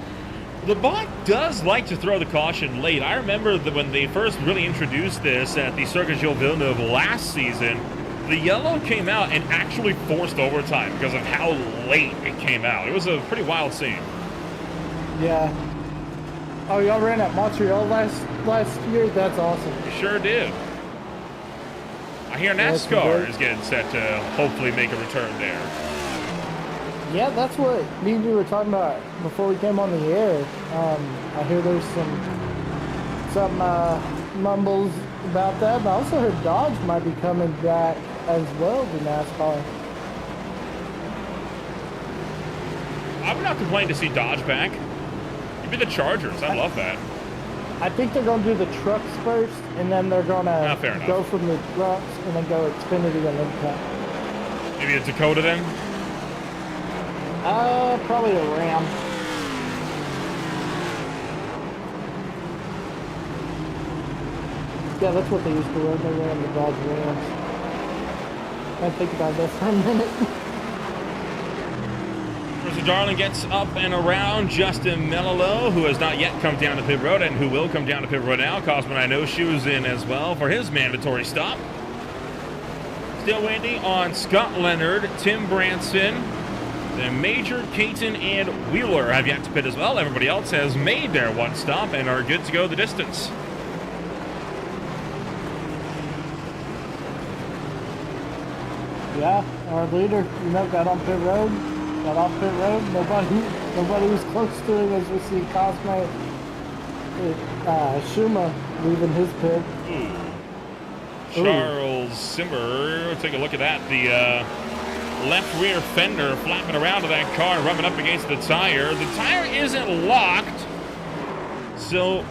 The bot does like to throw the caution late. I remember that when they first really introduced this at the Circuit Gilles Villeneuve last season, the yellow came out and actually forced overtime because of how late it came out. It was a pretty wild scene. Yeah. Oh, y'all ran at Montreal last year? That's awesome. You sure did. I hear NASCAR is getting set to hopefully make a return there. Yeah, that's what me and you were talking about before we came on the air. I hear there's some mumbles about that, but I also heard Dodge might be coming back as well to NASCAR. I would not complain to see Dodge back. Give me the Chargers. I love that. I think they're going to do the trucks first, and then they're going to go from the trucks and then go Xfinity and Impact. Maybe a Dakota then? Probably a Ram. Yeah, that's what they used to run. They ran the Dodge Rams. I think about that for a minute. Mr. Darling gets up and around Justin Mello, who has not yet come down to pit road and who will come down to pit road now. Cosman, I know, shoes in as well for his mandatory stop. Still waiting on Scott Leonard, Tim Branson, then Major, Caton, and Wheeler have yet to pit as well. Everybody else has made their one stop and are good to go the distance. Yeah, our leader, got on pit road. Got off pit road. Nobody was close to him as we see Cosmo Shuma leaving his pit. Charles Simmer. Take a look at that. The left rear fender flapping around to that car, rubbing up against the tire. The tire isn't locked. So,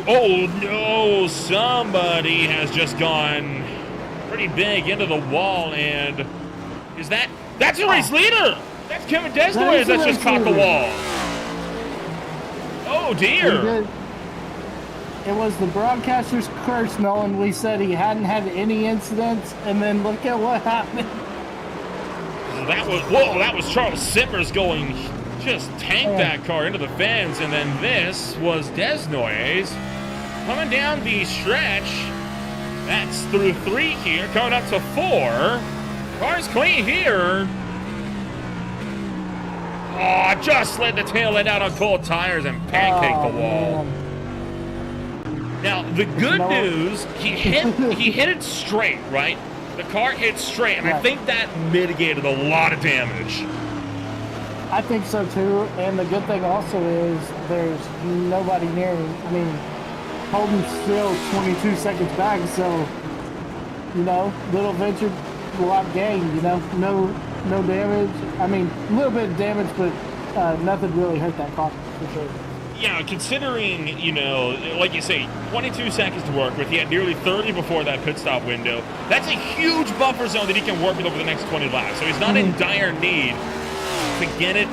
oh no, somebody has just gone pretty big into the wall, and that's the race leader! That's Kevin Desnoyers that's just caught the wall. Oh dear. It was the broadcaster's curse, Nolan. We said he hadn't had any incidents, and then look at what happened. That was Charles Simmers going, just tanked that car into the fence, and then this was Desnoyers coming down the stretch. That's through 3 here, coming up to 4. Car's clean here. Oh, just slid the tail end out on cold tires and pancaked the wall. Man. Now, the good news, he hit it straight, right? The car hit straight, and I think that mitigated a lot of damage. I think so too, and the good thing also is there's nobody near him. I mean, Holden's still 22 seconds back, so, you know, little venture, a lot gained, you know, no damage. I mean, a little bit of damage, but nothing really hurt that car, for sure. Yeah, considering, you know, like you say, 22 seconds to work with. He had nearly 30 before that pit stop window. That's a huge buffer zone that he can work with over the next 20 laps. So he's not in dire need to get it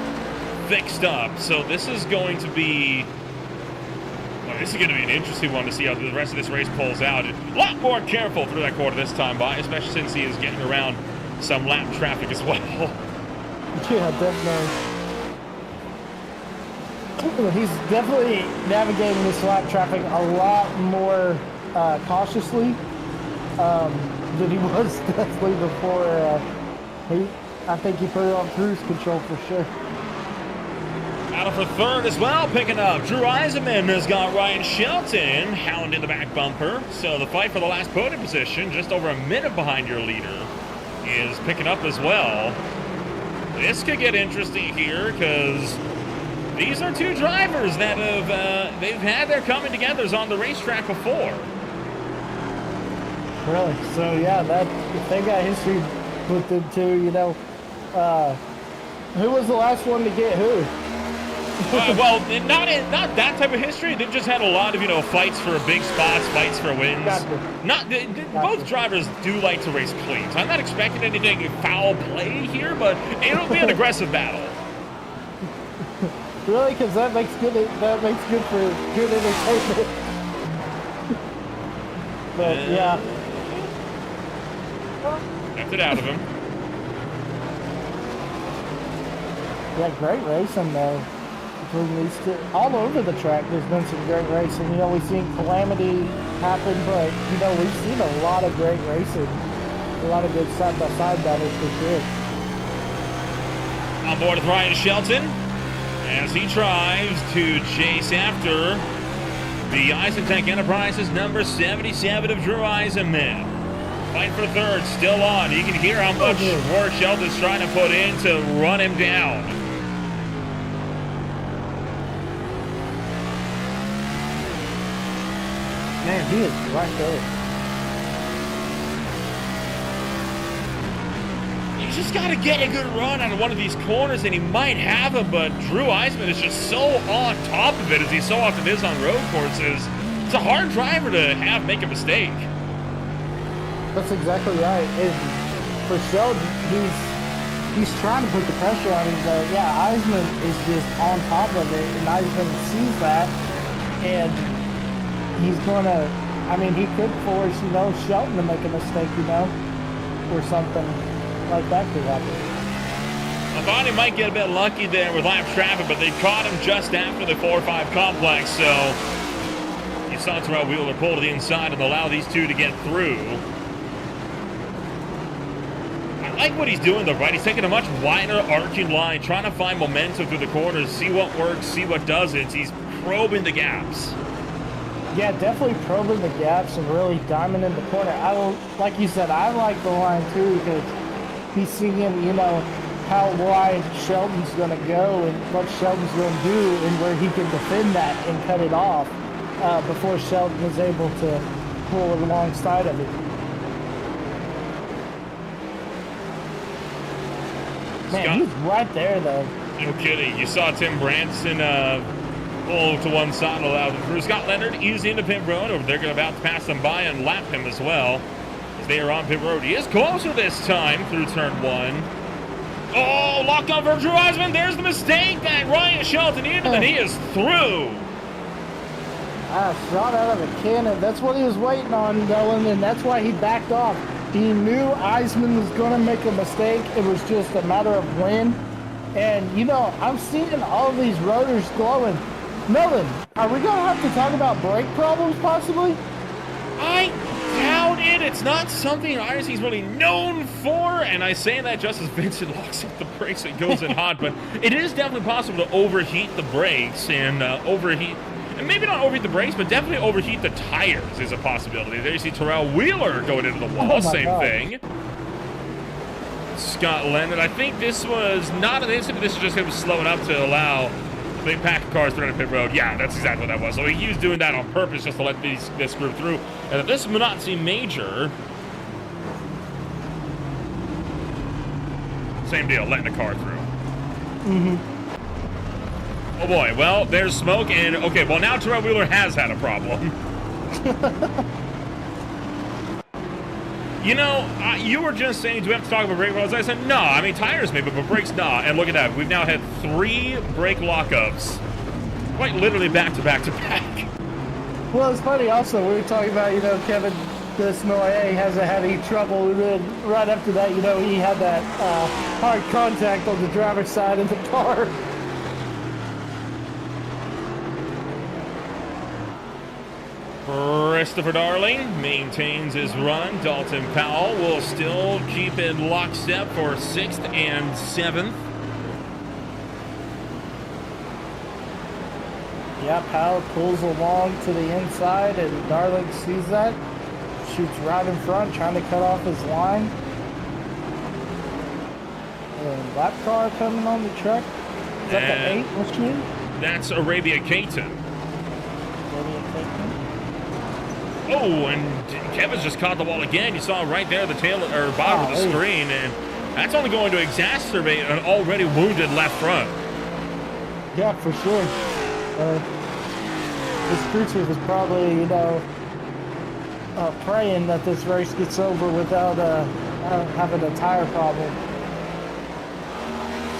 fixed up. So this is going to be... Well, this is going to be an interesting one to see how the rest of this race pulls out. A lot more careful through that corner this time by, especially since he is getting around some lap traffic as well. Yeah, definitely. He's definitely navigating this lap traffic a lot more cautiously than he was definitely before. I think he put it on cruise control for sure. Out for third as well, picking up. Drew Eisenman has got Ryan Shelton hounding the back bumper. So the fight for the last podium position, just over a minute behind your leader, is picking up as well. This could get interesting here because these are two drivers that have they've had their coming togethers on the racetrack before. Really? So yeah, that if they got history with them too, you know. Who was the last one to get who? Well, not that type of history. They've just had a lot of, you know, fights for big spots, fights for wins. Gotcha. Both drivers do like to race clean. So I'm not expecting anything foul play here, but it'll be an aggressive battle. Really? Because that makes good for good entertainment. But yeah. Kept it out of him. Yeah, great racing though. Between these two, all over the track, there's been some great racing. You know, we've seen calamity happen, but you know, we've seen a lot of great racing, a lot of good side-by-side battles for sure. On board with Ryan Shelton as he tries to chase after the Eisentank Enterprises number 77 of Drew Eisenman. Fight for third, still on. You can hear how much work Shelton's trying to put in to run him down. Man, he is right there. You just got to get a good run out of one of these corners, and he might have him, but Drew Eisenman is just so on top of it, as he so often is on road courses. It's a hard driver to make a mistake. That's exactly right. And for Sheldon, he's trying to put the pressure on him, but yeah, Eisman is just on top of it, and Eisman sees that, and he's gonna, I mean, he could force, you know, Shelton to make a mistake, you know, or something like that could happen. I thought he might get a bit lucky there with lap traffic, but they caught him just after the 4-5 complex, so you saw Terrell Wheeler pull to the inside and allow these two to get through. I like what he's doing though, right? He's taking a much wider arcing line, trying to find momentum through the corners, see what works, see what doesn't. He's probing the gaps. Yeah, definitely probing the gaps and really diamond in the corner. Like you said, I like the line too because he's seeing, you know, how wide Shelton's going to go and what Shelton's going to do and where he can defend that and cut it off before Shelton is able to pull alongside of it. Man, he's right there, though. No kidding. You saw Tim Branson pull to one side and allow them through. Scott Leonard is into pit road. Over there, about to pass them by and lap him as well. As they are on pit road. He is closer this time through turn 1. Oh, locked on for Drew Eisman. There's the mistake that Ryan Shelton into, and he is through. Shot out of a cannon. That's what he was waiting on, Nolan, and that's why he backed off. He knew Eisman was going to make a mistake. It was just a matter of when. And, you know, I'm seeing all of these rotors glowing. Nolan, are we going to have to talk about brake problems, possibly? I doubt it. It's not something IRC's really known for, and I say that just as Vincent locks up the brakes and goes in hot, but it is definitely possible to overheat the brakes and and maybe not overheat the brakes, but definitely overheat the tires is a possibility. There you see Terrell Wheeler going into the wall, same thing. Scott Leonard, I think this was not an incident, this is just him slowing up to allow the pack of cars through the pit road. Yeah, that's exactly what that was. So he was doing that on purpose just to let this group through. And if this Minotzi Major, same deal, letting the car through. Oh boy, well, there's smoke, and okay, well now Terrell Wheeler has had a problem. You know, you were just saying, do we have to talk about brake problems? I said, no, I mean, tires maybe, but brakes not. And look at that, we've now had 3 brake lockups, quite literally back to back to back. Well, it's funny also, we were talking about, you know, Kevin Desnoyers hasn't had any trouble. And then right after that, you know, he had that hard contact on the driver's side of the car. Christopher Darling maintains his run. Dalton Powell will still keep in lockstep for 6th and 7th. Yeah, Powell pulls along to the inside, and Darling sees that. Shoots right in front, trying to cut off his line. And lap car coming on the truck. Is that the 8 machine? That's Arabia Caton. Arabia Caton. Oh, and Kevin's just caught the wall again. You saw right there the tail or bottom of the screen, and that's only going to exacerbate an already wounded left front. Yeah, for sure. This creature was probably, you know, praying that this race gets over without having a tire problem.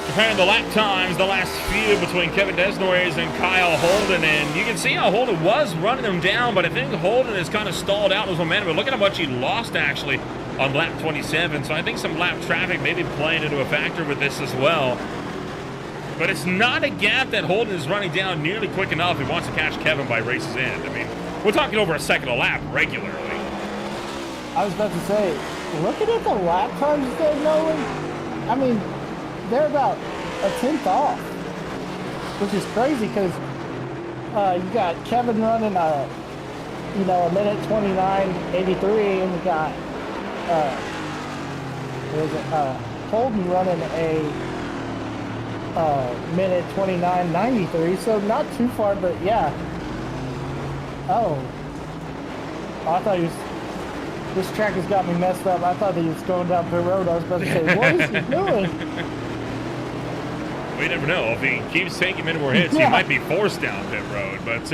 Comparing the lap times, the last few between Kevin Desnoyers and Kyle Holden, and you can see how Holden was running them down, but I think Holden has kind of stalled out his momentum. But look at how much he lost, actually, on lap 27, so I think some lap traffic may be playing into a factor with this as well. But it's not a gap that Holden is running down nearly quick enough if he wants to catch Kevin by race's end. I mean, we're talking over a second a lap regularly. I was about to say, looking at the lap times there, Nolan, I mean, they're about a 10th off, which is crazy because you got Kevin running a minute 29.83, and you got Holden running a minute 29.93, so not too far, but yeah. Oh, I thought he was. This track has got me messed up. I thought he was going down the road. I was about to say, what is he doing? We never know. If he keeps taking many more hits, he might be forced down pit road. But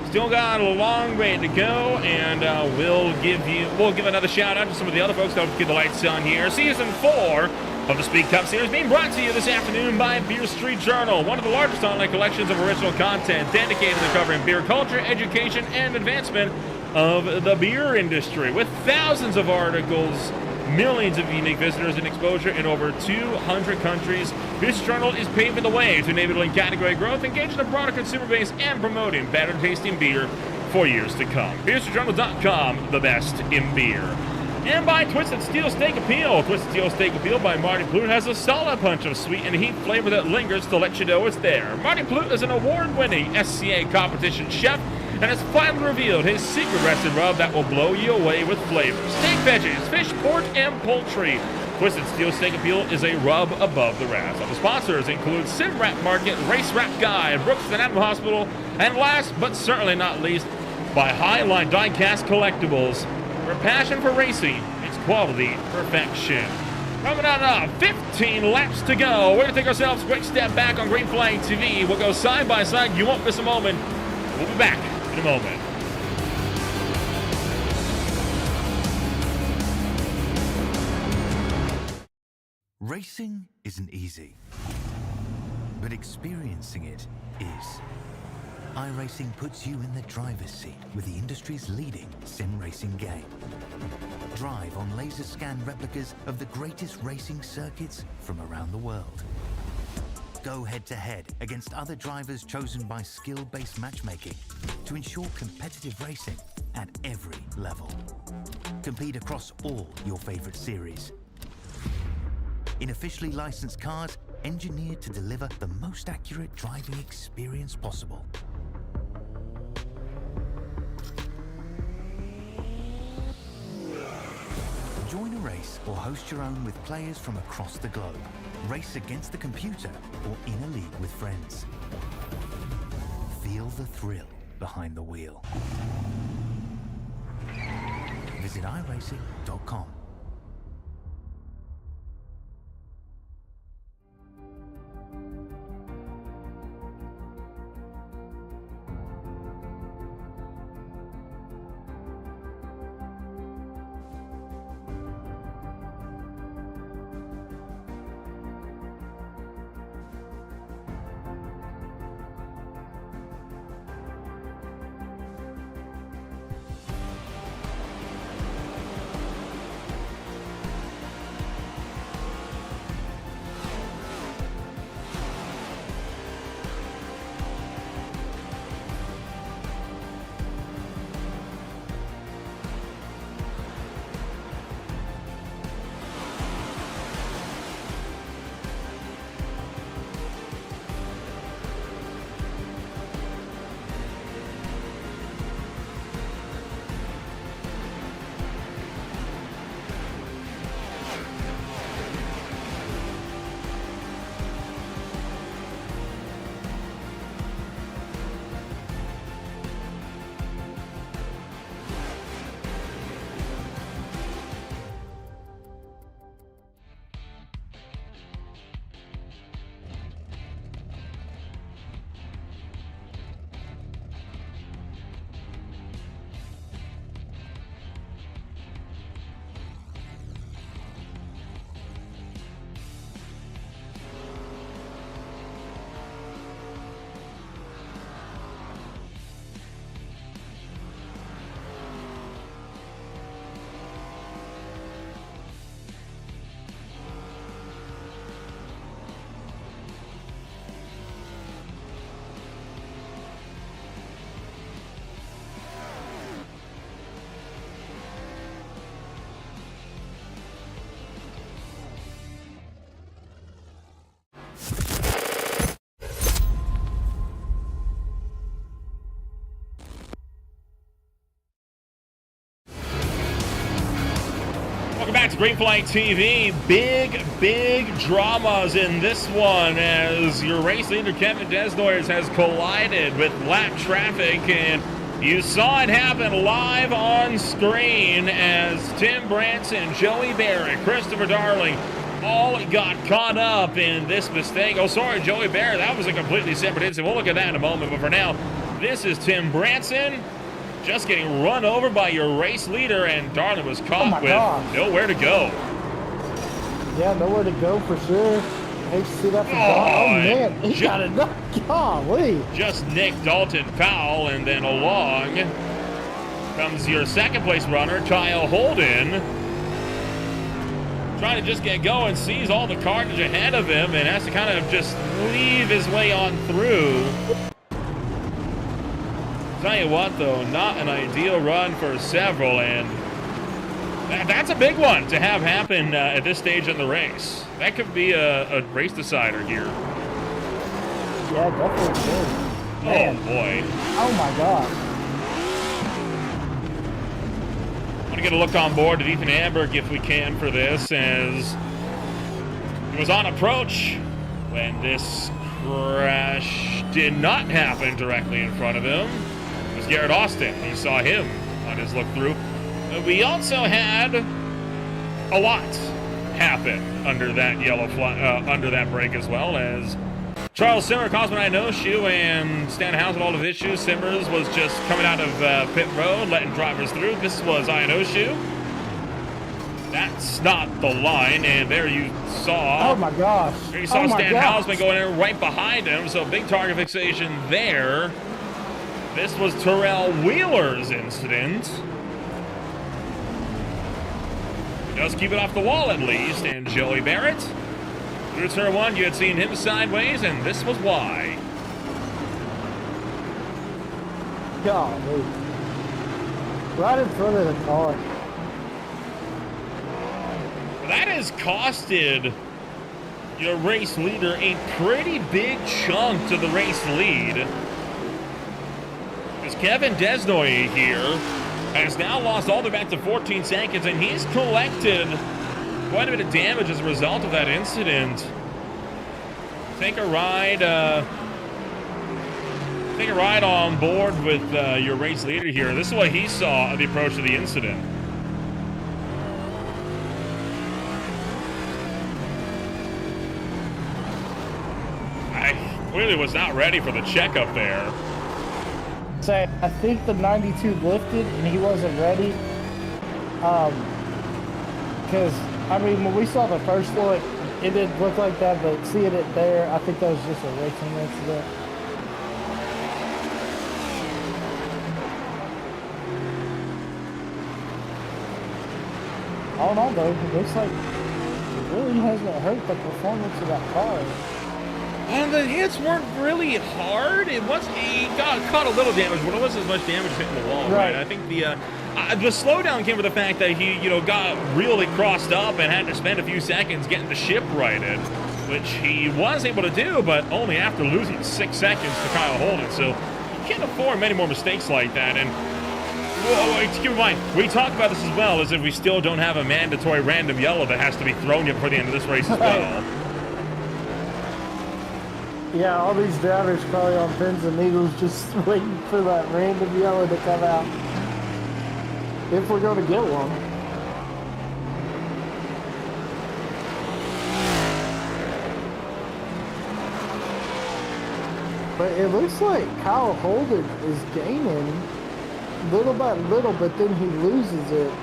still got a long way to go, and we'll give another shout out to some of the other folks that will get the lights on here. Season 4 of the Speed Cup Series being brought to you this afternoon by Beer Street Journal, one of the largest online collections of original content dedicated to covering beer culture, education, and advancement of the beer industry. With thousands of articles, millions of unique visitors and exposure in over 200 countries, Beer Street Journal is paving the way to enabling category growth, engaging a broader consumer base, and promoting better tasting beer for years to come. BeerStreetJournal.com, the best in beer. And by Twisted Steel Steak Appeal. Twisted Steel Steak Appeal by Marty Plute has a solid punch of sweet and heat flavor that lingers to let you know it's there. Marty Plute is an award-winning SCA competition chef and has finally revealed his secret rest and rub that will blow you away with flavor. Steak, veggies, fish, pork, and poultry. Twisted Steel Steak Appeal is a rub above the rest. Other sponsors include Sim Wrap Market, Race Wrap Guide, Brooks and Animal Hospital, and last but certainly not least, by Highline Diecast Collectibles, where passion for racing meets quality perfection. Coming on 15 laps to go. We're going to take ourselves a quick step back on Green Flag TV. We'll go side by side. You won't miss a moment. We'll be back in a moment. Racing isn't easy, but experiencing it is. iRacing puts you in the driver's seat with the industry's leading sim racing game. Drive on laser scan replicas of the greatest racing circuits from around the world. Go head to head against other drivers chosen by skill-based matchmaking to ensure competitive racing at every level. Compete across all your favorite series. In officially licensed cars, engineered to deliver the most accurate driving experience possible. Join a race or host your own with players from across the globe. Race against the computer or in a league with friends. Feel the thrill behind the wheel. Visit iRacing.com. Welcome back to Green Flag TV. Big dramas in this one as your race leader Kevin Desnoyers has collided with lap traffic, and you saw it happen live on screen as Tim Branson, Joey Barrett, Christopher Darling all got caught up in this mistake. Oh, sorry, Joey Barrett, that was a completely separate incident. We'll look at that in a moment, but for now, this is Tim Branson just getting run over by your race leader, and Darling was caught with nowhere to go. Yeah, nowhere to go for sure. I hate to see that from Darling. Oh, man, he got it. Golly. Just nicked Dalton Powell, and then along comes your second place runner, Kyle Holden. Trying to just get going, sees all the carnage ahead of him, and has to kind of just leave his way on through. Tell you what, though, not an ideal run for several, and that's a big one to have happen at this stage in the race. That could be a race decider here. Yeah, definitely could. Man. Oh, boy. Oh, my God. I want to get a look on board at Ethan Amberg if we can for this, as he was on approach when this crash did not happen directly in front of him. It was Garrett Austin. You saw him on his look through. We also had a lot happen under that yellow under that break as well, as Charles Simmer, Cosman Inoshu, and Stan House with all of issues. Simmers was just coming out of pit road, letting drivers through. This was Inoshu. That's not the line, and there you saw. Oh my gosh! There you saw Stan Hausman going in right behind him, so big target fixation there. This was Terrell Wheeler's incident. He does keep it off the wall at least, and Joey Barrett. Through turn one, you had seen him sideways, and this was why. Golly. Right in front of the car. That has costed your race leader a pretty big chunk to the race lead. Because Kevin Desnoy here has now lost all the way back to 14 seconds, and he's collected quite a bit of damage as a result of that incident. Take a ride on board with your race leader here. This is what he saw at the approach of the incident. Clearly was not ready for the checkup there. Say, I think the 92 lifted and he wasn't ready. Because, I mean, when we saw the first look, it didn't look like that, but seeing it there, I think that was just a racing incident. All in all, though, it looks like it really hasn't hurt the performance of that car. And the hits weren't really hard. He got caught a little damage, but it wasn't as much damage hitting the wall. Right. I think the slowdown came with the fact that he, got really crossed up and had to spend a few seconds getting the ship righted, which he was able to do, but only after losing 6 seconds to Kyle Holden. So you can't afford many more mistakes like that. And keep in mind, we talked about this as well, as if we still don't have a mandatory random yellow that has to be thrown before the end of this race as well. Yeah, all these drivers probably on pins and needles just waiting for that random yellow to come out. If we're going to get one. But it looks like Kyle Holden is gaining little by little, but then he loses it.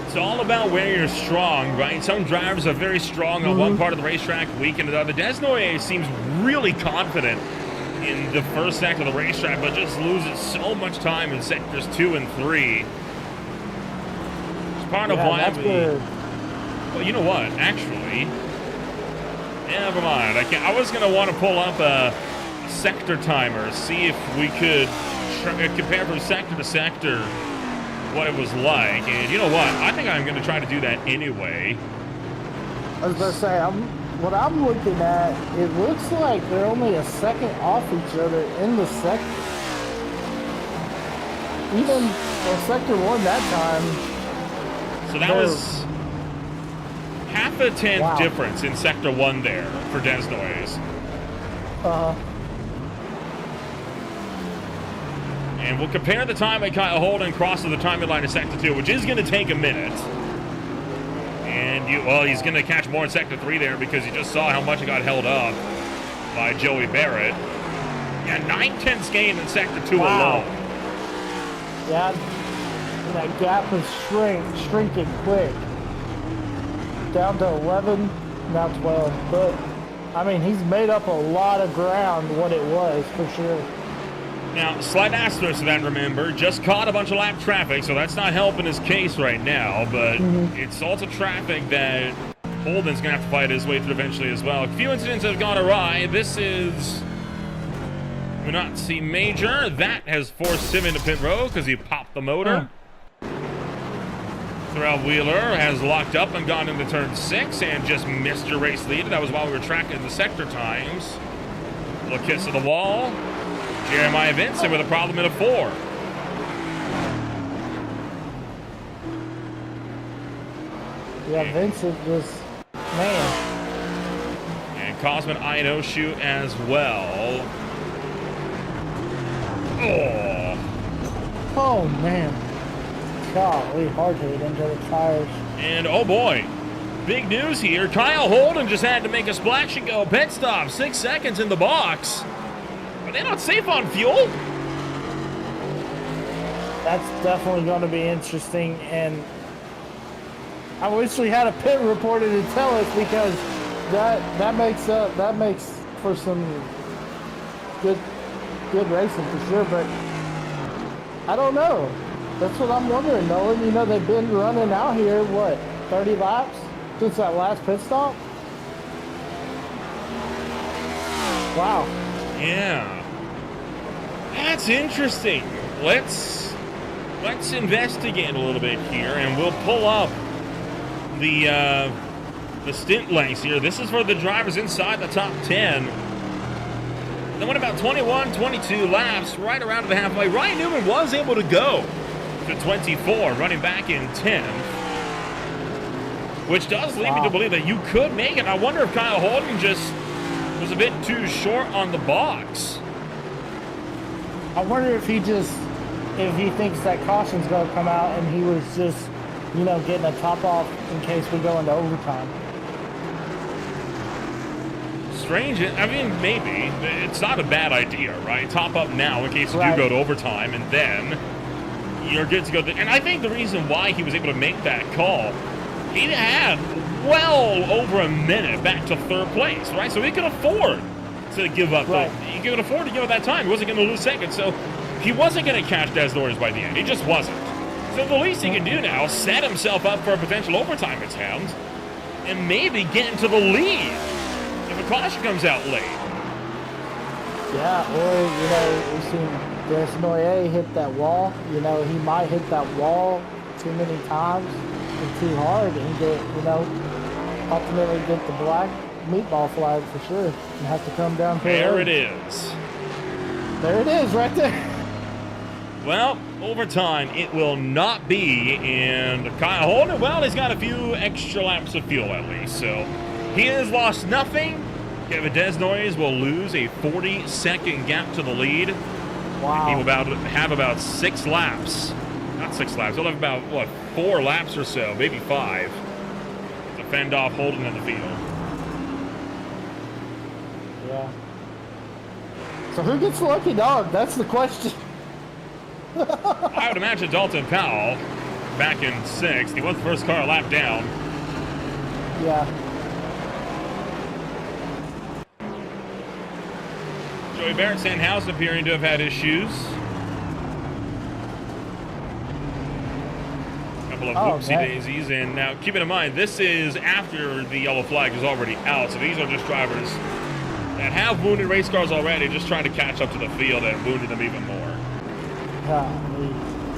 It's all about where you're strong, right? Some drivers are very strong on one part of the racetrack, weak in another. Desnoy seems really confident in the first sector of the racetrack, but just loses so much time in sectors 2 and 3. It's part of why Well, you know what? Actually, never mind. I was going to want to pull up a sector timer, see if we could compare from sector to sector what it was like, and you know what? I think I'm going to try to do that anyway. I was going to say, what I'm looking at, it looks like they're only a second off each other in the sector. Even in sector 1 that time. So that was half a tenth difference in sector 1 there for Desnoy's. And we'll compare the time that Kyle Holden crosses the timing line in Sector 2, which is going to take a minute. And, he's going to catch more in Sector 3 there because you just saw how much it got held up by Joey Barrett. Yeah, 9/10 gain in Sector 2 alone. Yeah, that gap is shrinking quick. Down to 11, now 12. But, I mean, he's made up a lot of ground what it was, for sure. Now, slight asterisk to that, remember, just caught a bunch of lap traffic, so that's not helping his case right now, but it's also traffic that Holden's going to have to fight his way through eventually as well. A few incidents have gone awry. This is Minotzi Major. That has forced him into pit road because he popped the motor. Terrell Wheeler has locked up and gone into turn 6 and just missed your race lead. That was while we were tracking the sector times. Little kiss to the wall. Jeremiah Vincent with a problem in a 4. Yeah, Vincent just, man. And Cosman Inoshu as well. Oh, man. Golly, hard hit into the tires. And oh boy, big news here. Kyle Holden just had to make a splash and go pit stop. 6 seconds in the box. Are they not safe on fuel? That's definitely going to be interesting, and I wish we had a pit reporter to tell us, because that makes for some good racing for sure. But I don't know. That's what I'm wondering, Nolan. You know, they've been running out here, what, 30 laps since that last pit stop? Wow. Yeah. That's interesting. Let's investigate a little bit here, and we'll pull up the stint lengths here. This is for the drivers inside the top 10. They went about 21, 22 laps, right around the halfway. Ryan Newman was able to go to 24, running back in 10th, which does lead me to believe that you could make it. I wonder if Kyle Holden just was a bit too short on the box. I wonder if he thinks that caution's going to come out, and he was just, you know, getting a top off in case we go into overtime. Strange. I mean, maybe. It's not a bad idea, right? Top up now in case you do go to overtime, and then you're good to go. And I think the reason why he was able to make that call, he had well over a minute back to third place, right? So he could afford to give up. He could afford to give up that time. He wasn't going to lose seconds, so he wasn't going to catch Des Norris by the end. He just wasn't. So the least he can do now is set himself up for a potential overtime attempt and maybe get into the lead if a caution comes out late. Yeah, or, you know, we've seen Des Norris hit that wall. You know, he might hit that wall too many times and too hard and get, you know, ultimately get the black meatball flag for sure and have to come down here. There it is. There it is, right there. Well, overtime it will not be, and Kyle Holden, well, he's got a few extra laps of fuel at least, so he has lost nothing. Kevin Des Norris will lose a 40-second gap to the lead. Wow. He will have about 6 laps. Not 6 laps. He'll have about, 4 laps or so, maybe 5, to fend off Holden in the field. Yeah. So who gets the lucky dog? That's the question. I would imagine Dalton Powell back in 6th. He was the first car a lap down. Yeah. Joey Barrett Sandhausen appearing to have had issues. Couple of whoopsie daisies, and now keeping in mind this is after the yellow flag is already out, so these are just drivers that have wounded race cars already, just trying to catch up to the field and wounded them even more. Yeah, the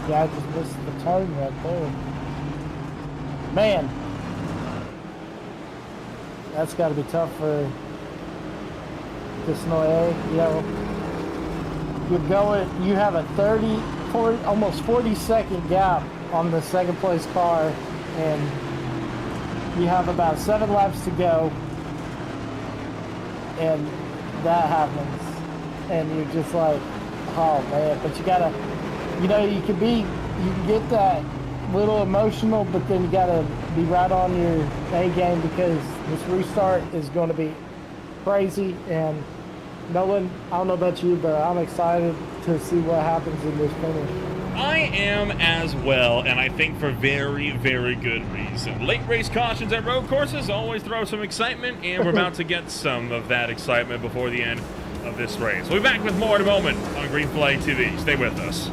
guy just missed the turn right there. Man, that's got to be tough for Desnoyers. You know, you have a 40, almost 40-second gap on the second place car, and you have about 7 laps to go, and that happens, and you're just like, oh man. But you gotta, you know, you can get that little emotional, but then you gotta be right on your A game, because this restart is going to be crazy. And Nolan, I don't know about you, but I'm excited to see what happens in this finish. I am as well, and I think for very, very good reason. Late race cautions at road courses always throw some excitement, and we're about to get some of that excitement before the end of this race. We'll be back with more in a moment on Green Flag TV. Stay with us.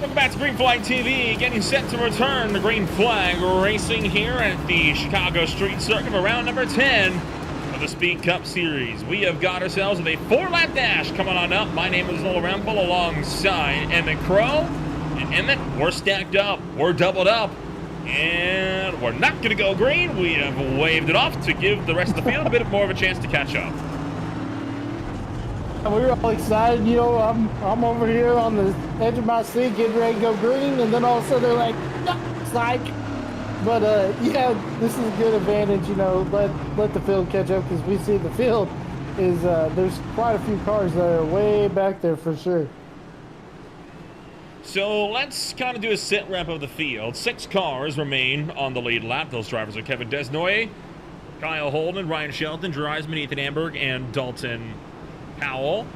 Welcome back to Green Flag TV, getting set to return to Green Flag Racing here at the Chicago Street Circuit for round number 10 of the Speed Cup Series. We have got ourselves with a 4-lap dash coming on up. My name is Noel Ramble alongside Emmett Crow. And Emmett, we're stacked up, we're doubled up, and we're not going to go green. We have waved it off to give the rest of the field a bit more of a chance to catch up. We were all excited, you know, I'm over here on the edge of my seat getting ready to go green, and then all of a sudden they're like, no, psych. But yeah, this is a good advantage, you know, let the field catch up, because we see the field is, there's quite a few cars that are way back there for sure. So let's kind of do a sit rep of the field. 6 cars remain on the lead lap. Those drivers are Kevin Desnoy, Kyle Holden, Ryan Shelton, Drew Eisman, Ethan Amberg, and Dalton Powell.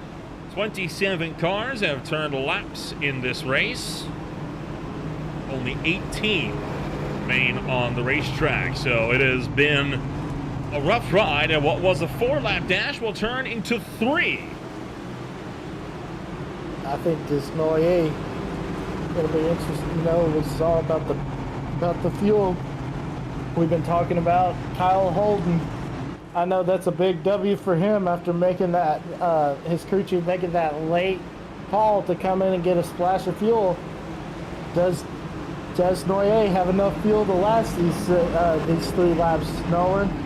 27 cars have turned laps in this race. Only 18 remain on the racetrack, so it has been a rough ride, and what was a 4-lap dash will turn into 3. I think this Noyer, it'll be interesting. You know, this is all about the fuel we've been talking about. Kyle Holden, I know that's a big W for him after making that, his crew chief making that late call to come in and get a splash of fuel. Does Noyer have enough fuel to last these 3 laps, Nolan?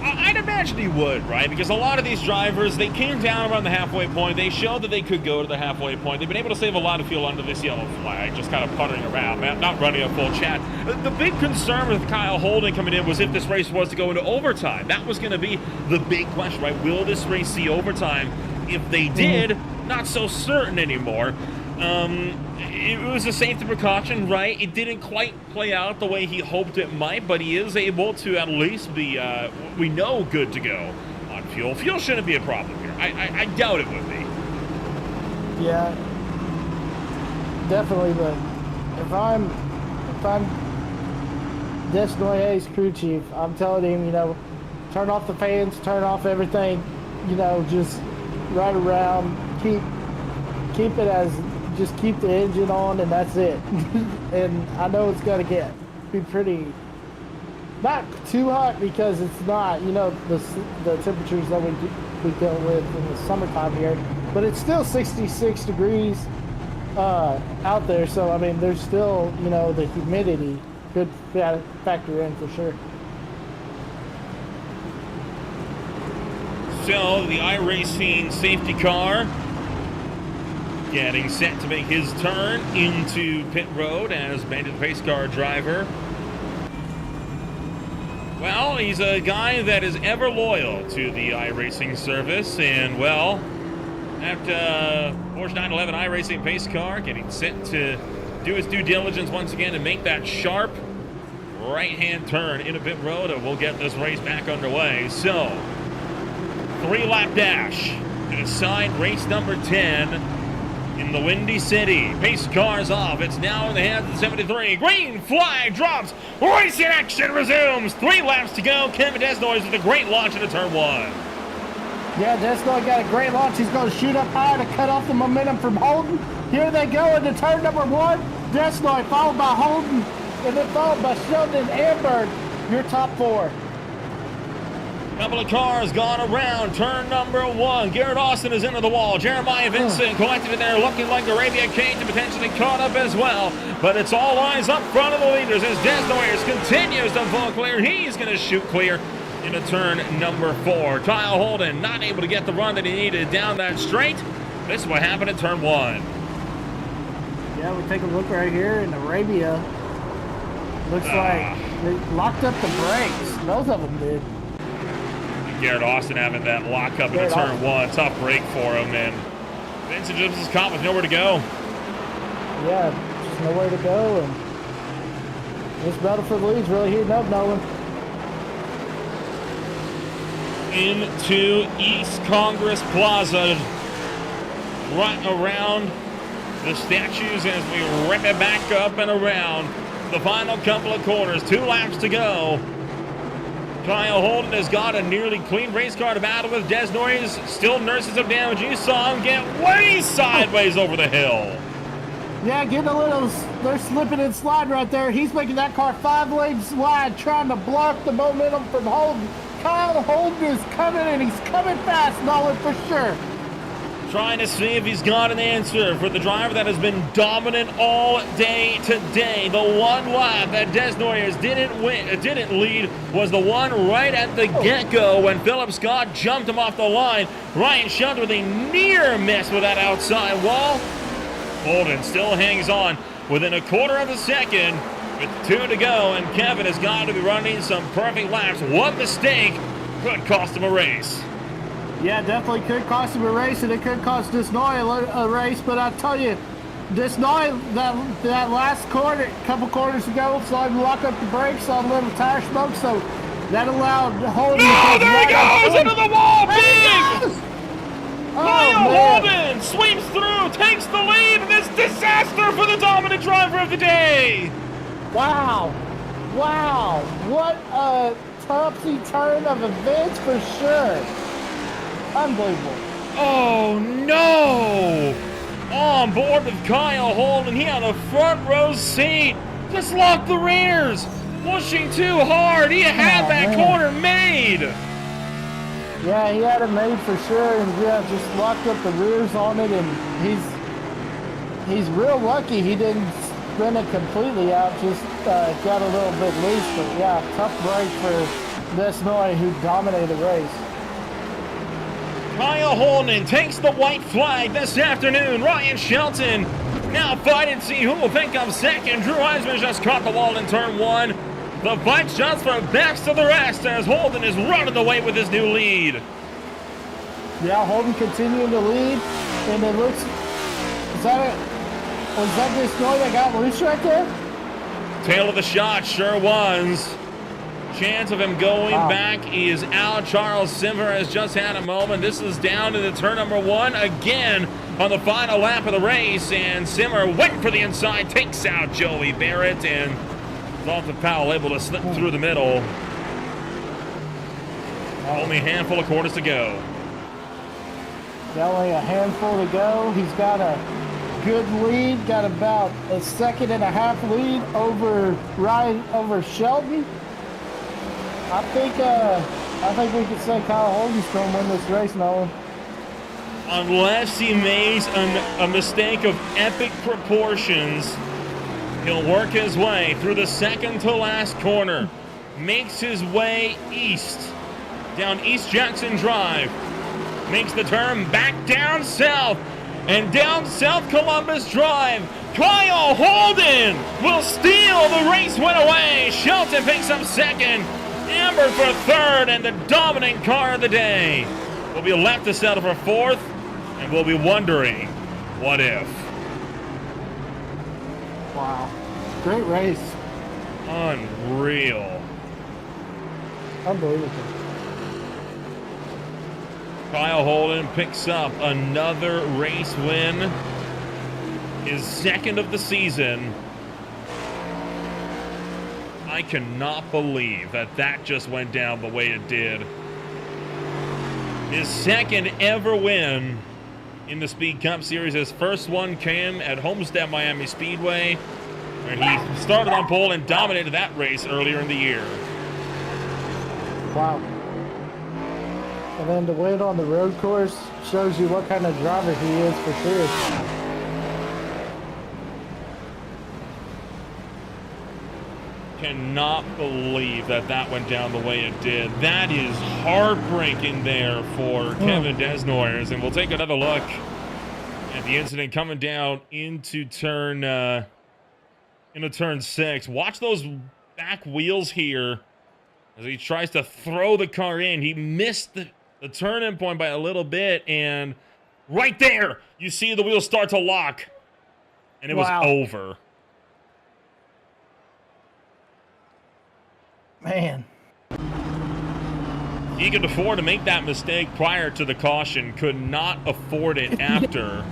I'd imagine he would, right? Because a lot of these drivers, they came down around the halfway point. They showed that they could go to the halfway point. They've been able to save a lot of fuel under this yellow flag, just kind of puttering around, man, not running a full chat. The big concern with Kyle Holden coming in was if this race was to go into overtime. That was going to be the big question, right? Will this race see overtime? If they did, not so certain anymore. It was a safety precaution, right? It didn't quite play out the way he hoped it might, but he is able to at least be, we know, good to go on fuel. Fuel shouldn't be a problem here. I doubt it would be. Yeah, definitely. But if I'm Des Noyer's crew chief, I'm telling him, you know, turn off the fans, turn off everything, you know, just ride around, keep it as. Just keep the engine on, and that's it. And I know it's gonna be pretty, not too hot, because it's not, you know, the temperatures that we deal with in the summertime here, but it's still 66 degrees out there. So I mean, there's still, you know, the humidity could factor in for sure. So the iRacing safety car getting set to make his turn into pit road as Bandit Pace Car driver. Well, he's a guy that is ever loyal to the iRacing service, and well, after Porsche 911 iRacing Pace Car getting set to do his due diligence once again and make that sharp right-hand turn into pit road, and we'll get this race back underway. So, 3-lap dash to decide race number 10 in the Windy City. Pace car's off. It's now in the hands of 73. Green flag drops. Racing action resumes. 3 laps to go. Kevin Desnoy with a great launch into turn 1. Yeah, Desnoy got a great launch. He's going to shoot up high to cut off the momentum from Holden. Here they go into turn number 1. Desnoy followed by Holden, and then followed by Sheldon Amberg. Your top 4. Couple of cars gone around turn number 1. Garrett Austin is into the wall. Jeremiah Vincent collected in there, looking like Arabia Kane to potentially caught up as well. But it's all eyes up front of the leaders as Desnoyers continues to fall clear. He's going to shoot clear into turn number 4. Kyle Holden not able to get the run that he needed down that straight. This is what happened in turn 1. Yeah, we take a look right here in Arabia. Looks like they locked up the brakes. Both of them did. Garrett Austin having that lockup into turn 1. Tough break for him, and Vincent just is caught with nowhere to go. Yeah, just nowhere to go, and this battle for the lead's really heating up, Nolan. Into East Congress Plaza, right around the statues as we rip it back up and around the final couple of corners. 2 laps to go. Kyle Holden has got a nearly clean race car to battle with. Desnoyers still nurses some damage. You saw him get way sideways over the hill. Yeah, getting a little, they're slipping and sliding right there. He's making that car 5 lanes wide, trying to block the momentum from Holden. Kyle Holden is coming, and he's coming fast, Nolan, for sure. Trying to see if he's got an answer for the driver that has been dominant all day today. The one lap that Desnoyers didn't lead was the one right at the get-go when Philip Scott jumped him off the line. Ryan Shelton with a near miss with that outside wall. Holden still hangs on within a quarter of a second with 2 to go, and Kevin has got to be running some perfect laps. One mistake could cost him a race. Yeah, definitely could cost him a race, and it could cost Desnoy a race, but I tell you, Desnoy, that last corner, couple quarters ago, saw him lock up the brakes on a little tire smoke, so that allowed Holden to No, take there he right goes into the wall, There he big! goes! Kyle man. Holden sweeps through, takes the lead in this disaster for the dominant driver of the day. Wow. Wow. What a topsy turn of events for sure. Unbelievable. Oh no! On board with Kyle Holden, he had a front row seat. Just locked the rears, pushing too hard. He had that man. corner made. Yeah, he had it made for sure, and yeah, just locked up the rears on it, and he's real lucky he didn't spin it completely out, just got a little bit loose, but yeah, tough break for Desnoy, who dominated the race. Kyle Holden takes the white flag this afternoon. Ryan Shelton now fight and see who will pick up second. Drew Eisman just caught the wall in turn 1. The fight's just for best of the rest as Holden is running away with his new lead. Yeah, Holden continuing to lead, and it looks, was that Desnoy that got loose right there? Tail of the shot sure was. Chance of him going back is out. Charles Simmer has just had a moment. This is down to the turn number 1 again on the final lap of the race, and Simmer went for the inside, takes out Joey Barrett, and Dalton Powell able to slip through the middle. Only a handful of quarters to go. Yeah, only a handful to go. He's got a good lead, got about a 1.5-second lead over Shelton. I think we could say Kyle Holden's going to win this race, Nolan. Unless he makes a mistake of epic proportions, he'll work his way through the second to last corner, makes his way east, down East Jackson Drive, makes the turn back down south, and down South Columbus Drive. Kyle Holden will steal the race win away. Shelton picks up second. Amber for third, and the dominant car of the day will be left to settle for fourth, and we'll be wondering, what if? Wow. Great race. Unreal. Unbelievable. Kyle Holden picks up another race win, his second of the season. I cannot believe that just went down the way it did. His second ever win in the Speed Cup Series. His first one came at Homestead Miami Speedway, where he started on pole and dominated that race earlier in the year. Wow. And then to win on the road course shows you what kind of driver he is for sure. Cannot believe that went down the way it did. That is heartbreaking there for Kevin Desnoyers, and we'll take another look at the incident coming down into turn 6. Watch those back wheels here as he tries to throw the car in. He missed the turn-in point by a little bit, and right there you see the wheels start to lock, and it was over. Man. He could afford to make that mistake prior to the caution, could not afford it after.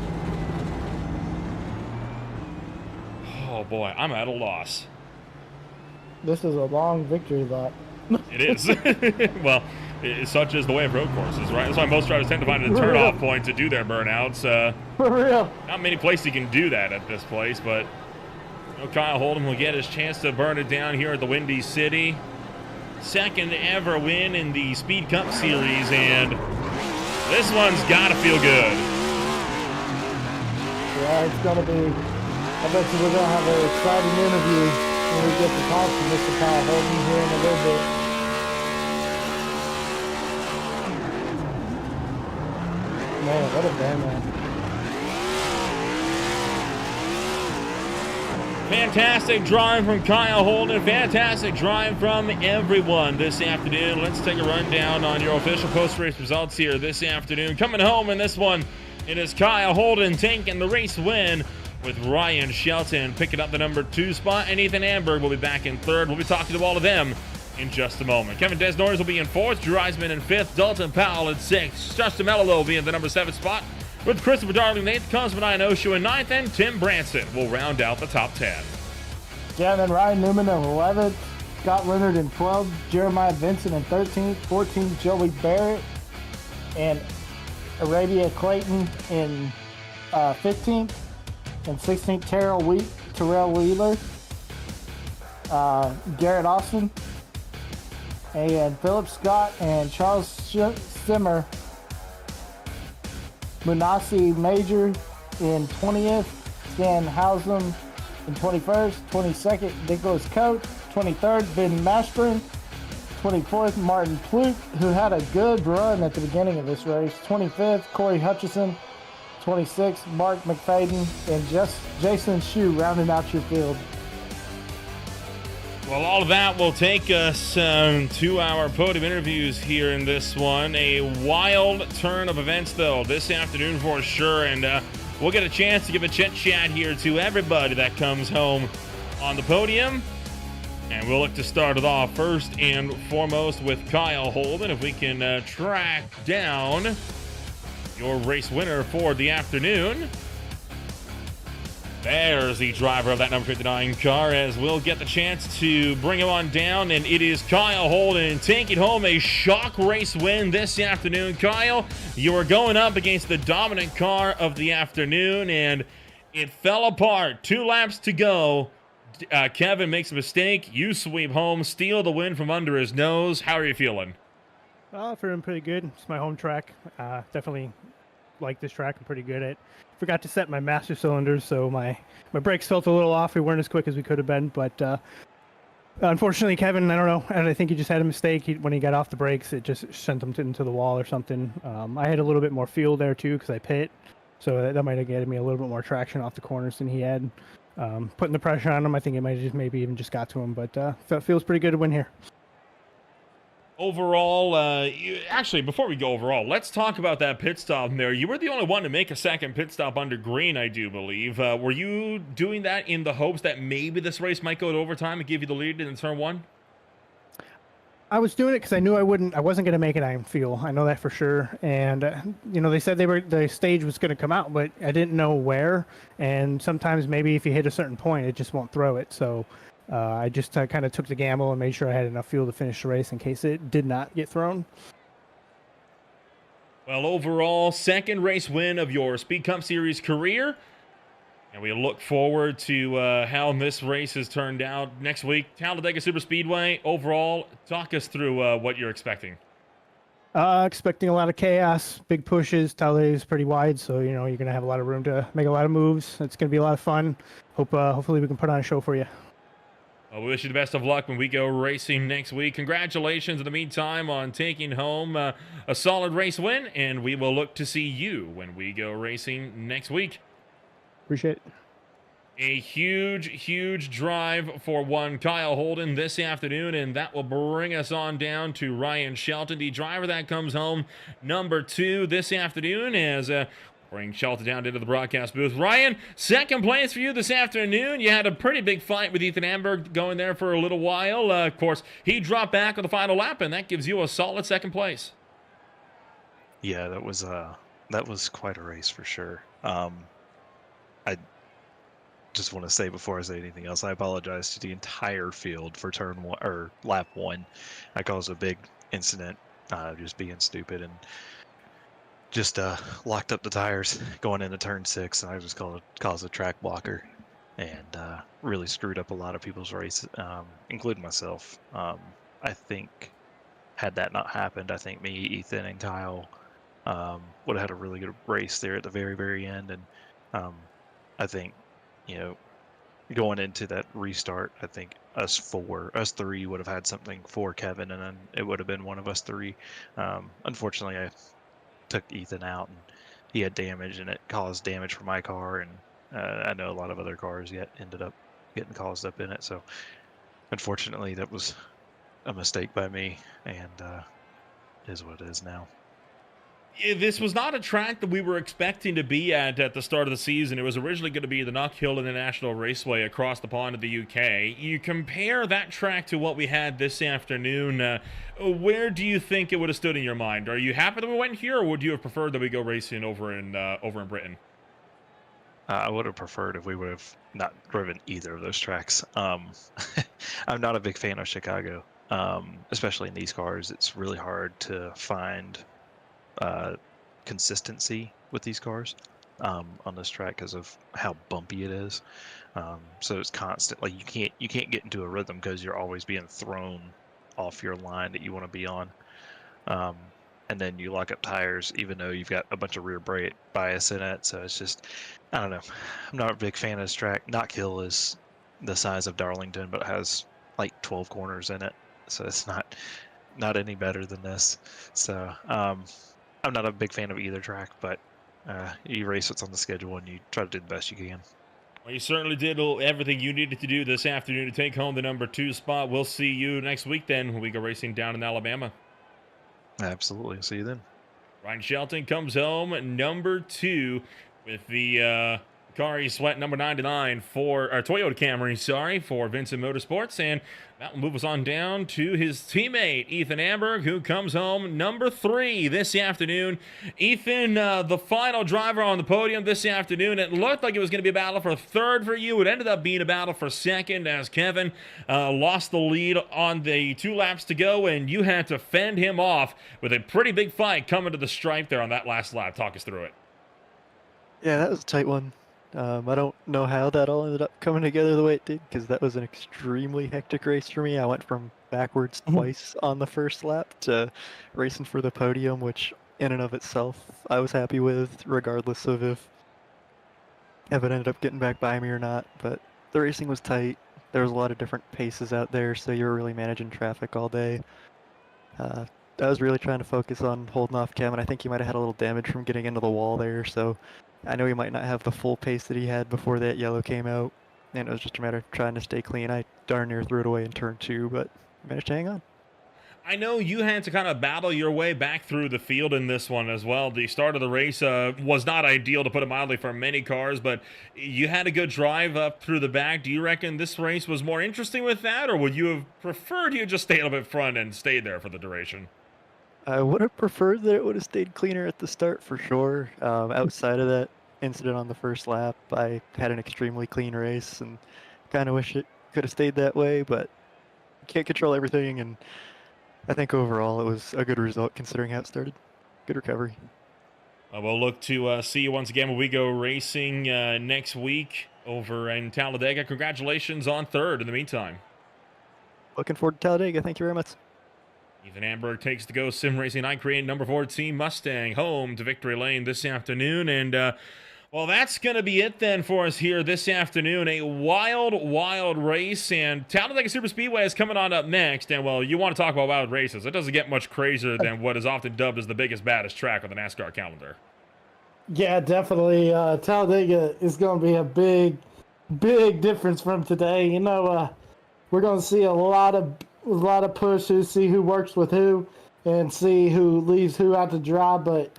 Oh boy, I'm at a loss. This is a long victory lap. It is. Well, such as the way of road courses, right? That's why most drivers tend to find it a turn-off point to do their burnouts. For real. Not many places you can do that at this place, but Kyle Holden will get his chance to burn it down here at the Windy City. Second ever win in the Speed Cup Series, and this one's got to feel good. Yeah, it's going to be. I bet you we're going to have an exciting interview when we get to talk to Mr. Kyle Holden here in a little bit. Man, what a banger. Fantastic drive from Kyle Holden. Fantastic drive from everyone this afternoon. Let's take a rundown on your official post-race results here this afternoon. Coming home in this one, it is Kyle Holden taking the race win, with Ryan Shelton picking up the number 2 spot, and Ethan Amberg will be back in 3rd. We'll be talking to all of them in just a moment. Kevin Desnoyers will be in 4th, Drew Eisman in 5th, Dalton Powell in 6th, Justin Mello will be in the number 7 spot, with Christopher Darling in 8th, Cosmo Oshu in 9th, and Tim Branson will round out the top 10. Yeah, and then Ryan Newman in 11th, Scott Leonard in 12th, Jeremiah Vincent in 13th, 14th, Joey Barrett, and Arabia Clayton in 15th, and 16th, Terrell Wheeler, Garrett Austin, and Philip Scott, and Charles Simmer, Munasi Major in 20th, Stan Hausum in 21st, 22nd, Nicholas Coates, 23rd, Ben Mashburn, 24th, Martin Plute, who had a good run at the beginning of this race, 25th, Corey Hutchison, 26th, Mark McFadden, and Jason Shue rounding out your field. Well, all of that will take us to our podium interviews here in this one. A wild turn of events, though, this afternoon for sure, and we'll get a chance to give a chit-chat here to everybody that comes home on the podium. And we'll look to start it off first and foremost with Kyle Holden. If we can track down your race winner for the afternoon. There's the driver of that number 59 car, as we'll get the chance to bring him on down, and it is Kyle Holden taking home a shock race win this afternoon. Kyle, you are going up against the dominant car of the afternoon, and it fell apart. 2 laps to go. Kevin makes a mistake. You sweep home, steal the win from under his nose. How are you feeling? Feeling pretty good. It's my home track. Definitely like this track. I'm pretty good at. Forgot to set my master cylinders, so my brakes felt a little off. We weren't as quick as we could have been, but unfortunately, Kevin, I don't know. And I think he just had a mistake. When he got off the brakes, it just sent him into the wall or something. I had a little bit more fuel there too because I pit, so that might have given me a little bit more traction off the corners than he had. Putting the pressure on him, I think it might have just maybe even just got to him, but feels pretty good to win here. Overall, actually, before we go overall, let's talk about that pit stop there. You were the only one to make a second pit stop under green, I do believe. Were you doing that in the hopes that maybe this race might go to overtime and give you the lead in turn 1? I was doing it because I knew I wasn't going to make it on fuel. I know that for sure. And, they said the stage was going to come out, but I didn't know where. And sometimes maybe if you hit a certain point, it just won't throw it. So I just kind of took the gamble and made sure I had enough fuel to finish the race in case it did not get thrown. Well, overall, second race win of your Speed Cup Series career. And we look forward to how this race has turned out next week. Talladega Superspeedway, overall, talk us through what you're expecting. Expecting a lot of chaos, big pushes. Talladega is pretty wide, so you're going to have a lot of room to make a lot of moves. It's going to be a lot of fun. Hopefully we can put on a show for you. Well, we wish you the best of luck when we go racing next week. Congratulations in the meantime on taking home a solid race win, and we will look to see you when we go racing next week. Appreciate it. A huge drive for one Kyle Holden this afternoon, and that will bring us on down to Ryan Shelton, the driver that comes home number 2 this afternoon, as bring Shelton down into the broadcast booth. Ryan, second place for you this afternoon. You had a pretty big fight with Ethan Amberg going there for a little while. Of course, he dropped back on the final lap, and that gives you a solid second place. Yeah, that was quite a race for sure. I just want to say before I say anything else, I apologize to the entire field for turn 1 or lap 1. I caused a big incident just being stupid and just locked up the tires going into turn 6, and I just caused a track blocker and really screwed up a lot of people's race, including myself. I think had that not happened, I think me, Ethan, and Kyle would have had a really good race there at the very, very end. And I think, going into that restart, I think us three would have had something for Kevin, and then it would have been one of us three. Unfortunately, I took Ethan out, and he had damage, and it caused damage for my car, and I know a lot of other cars yet ended up getting caused up in it. So unfortunately, that was a mistake by me, and it is what it is now. This was not a track that we were expecting to be at the start of the season. It was originally going to be the Knockhill International Raceway across the pond of the UK. You compare that track to what we had this afternoon. Where do you think it would have stood in your mind? Are you happy that we went here, or would you have preferred that we go racing over in Britain? I would have preferred if we would have not driven either of those tracks. I'm not a big fan of Chicago, especially in these cars. It's really hard to find consistency with these cars on this track because of how bumpy it is. So it's constant. Like you can't get into a rhythm because you're always being thrown off your line that you want to be on. And then you lock up tires, even though you've got a bunch of rear brake bias in it. So it's just, I don't know. I'm not a big fan of this track. Knockhill is the size of Darlington, but it has like 12 corners in it. So it's not any better than this. So I'm not a big fan of either track, but you race what's on the schedule and you try to do the best you can. Well, you certainly did everything you needed to do this afternoon to take home the number 2 spot. We'll see you next week then when we go racing down in Alabama. Absolutely. See you then. Ryan Shelton comes home number 2 with the car he sweat number 99 for Toyota Camry, for Vincent Motorsports, and that will move us on down to his teammate Ethan Amberg, who comes home number 3 this afternoon. Ethan, the final driver on the podium this afternoon. It looked like it was going to be a battle for 3rd for you. It ended up being a battle for 2nd as Kevin lost the lead on the 2 laps to go, and you had to fend him off with a pretty big fight coming to the stripe there on that last lap. Talk us through it. Yeah, that was a tight one. I don't know how that all ended up coming together the way it did, because that was an extremely hectic race for me. I went from backwards twice on the first lap to racing for the podium, which in and of itself I was happy with, regardless of if Evan ended up getting back by me or not. But the racing was tight. There was a lot of different paces out there, so you were really managing traffic all day. I was really trying to focus on holding off Kevin. I think he might have had a little damage from getting into the wall there, so I know he might not have the full pace that he had before that yellow came out, and it was just a matter of trying to stay clean. I darn near threw it away in turn 2, but managed to hang on. I know you had to kind of battle your way back through the field in this one as well. The start of the race was not ideal, to put it mildly, for many cars, but you had a good drive up through the back. Do you reckon this race was more interesting with that, or would you have preferred you just stay a little bit front and stay there for the duration? I would have preferred that it would have stayed cleaner at the start for sure. Outside of that incident on the first lap, I had an extremely clean race and kind of wish it could have stayed that way, but can't control everything, and I think overall it was a good result considering how it started. Good recovery. We'll look to see you once again when we go racing next week over in Talladega. Congratulations on 3rd in the meantime. Looking forward to Talladega. Thank you very much. Ethan Amberg takes the Go Sim Racing Night Create number 4 Team Mustang home to Victory Lane this afternoon. And, well, that's going to be it then for us here this afternoon. A wild, wild race. And Talladega Super Speedway is coming on up next. And, well, you want to talk about wild races. It doesn't get much crazier than what is often dubbed as the biggest, baddest track on the NASCAR calendar. Yeah, definitely. Talladega is going to be a big, big difference from today. You know, we're going to see a lot of pushes, see who works with who, and see who leaves who out to dry. But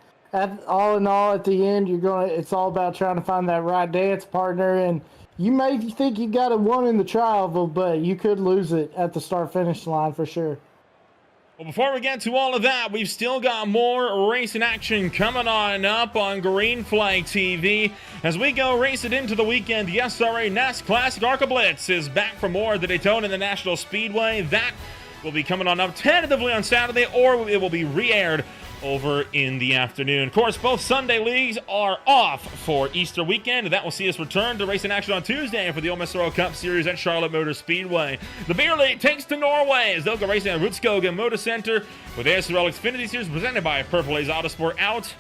all in all, at the end, it's all about trying to find that right dance partner. And you may think you got it won in the trial, but you could lose it at the start-finish line for sure. Well, before we get to all of that, we've still got more racing action coming on up on Green Flag TV. As we go racing into the weekend, the SRA NAS Classic ARCA Blitz is back for more of the Daytona International Speedway. That will be coming on up tentatively on Saturday, or it will be re-aired over in the afternoon. Of course, both Sunday leagues are off for Easter weekend. That will see us return to racing action on Tuesday for the Ole Miss Royal Cup Series at Charlotte Motor Speedway. The Beer League takes to Norway as they'll go racing at Rudskogen Motor Center with the ASRL Xfinity Series presented by Purple Haze Autosport out.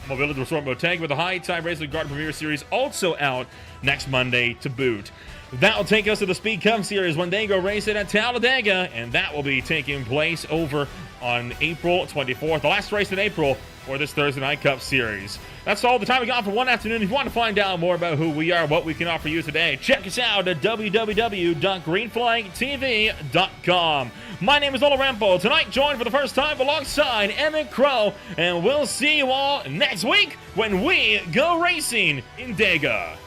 Mobility Resort Moteg with the High Tide Racing Garden Premier Series also out next Monday to boot. That will take us to the Speed Cup Series when they go racing at Talladega, and that will be taking place over on April 24th, the last race in April for this Thursday Night Cup Series. That's all the time we got for one afternoon. If you want to find out more about who we are, what we can offer you today, check us out at www.greenflagtv.com. My name is Ola Rampo. Tonight, joined for the first time alongside Emmett Crow, and we'll see you all next week when we go racing in Dega.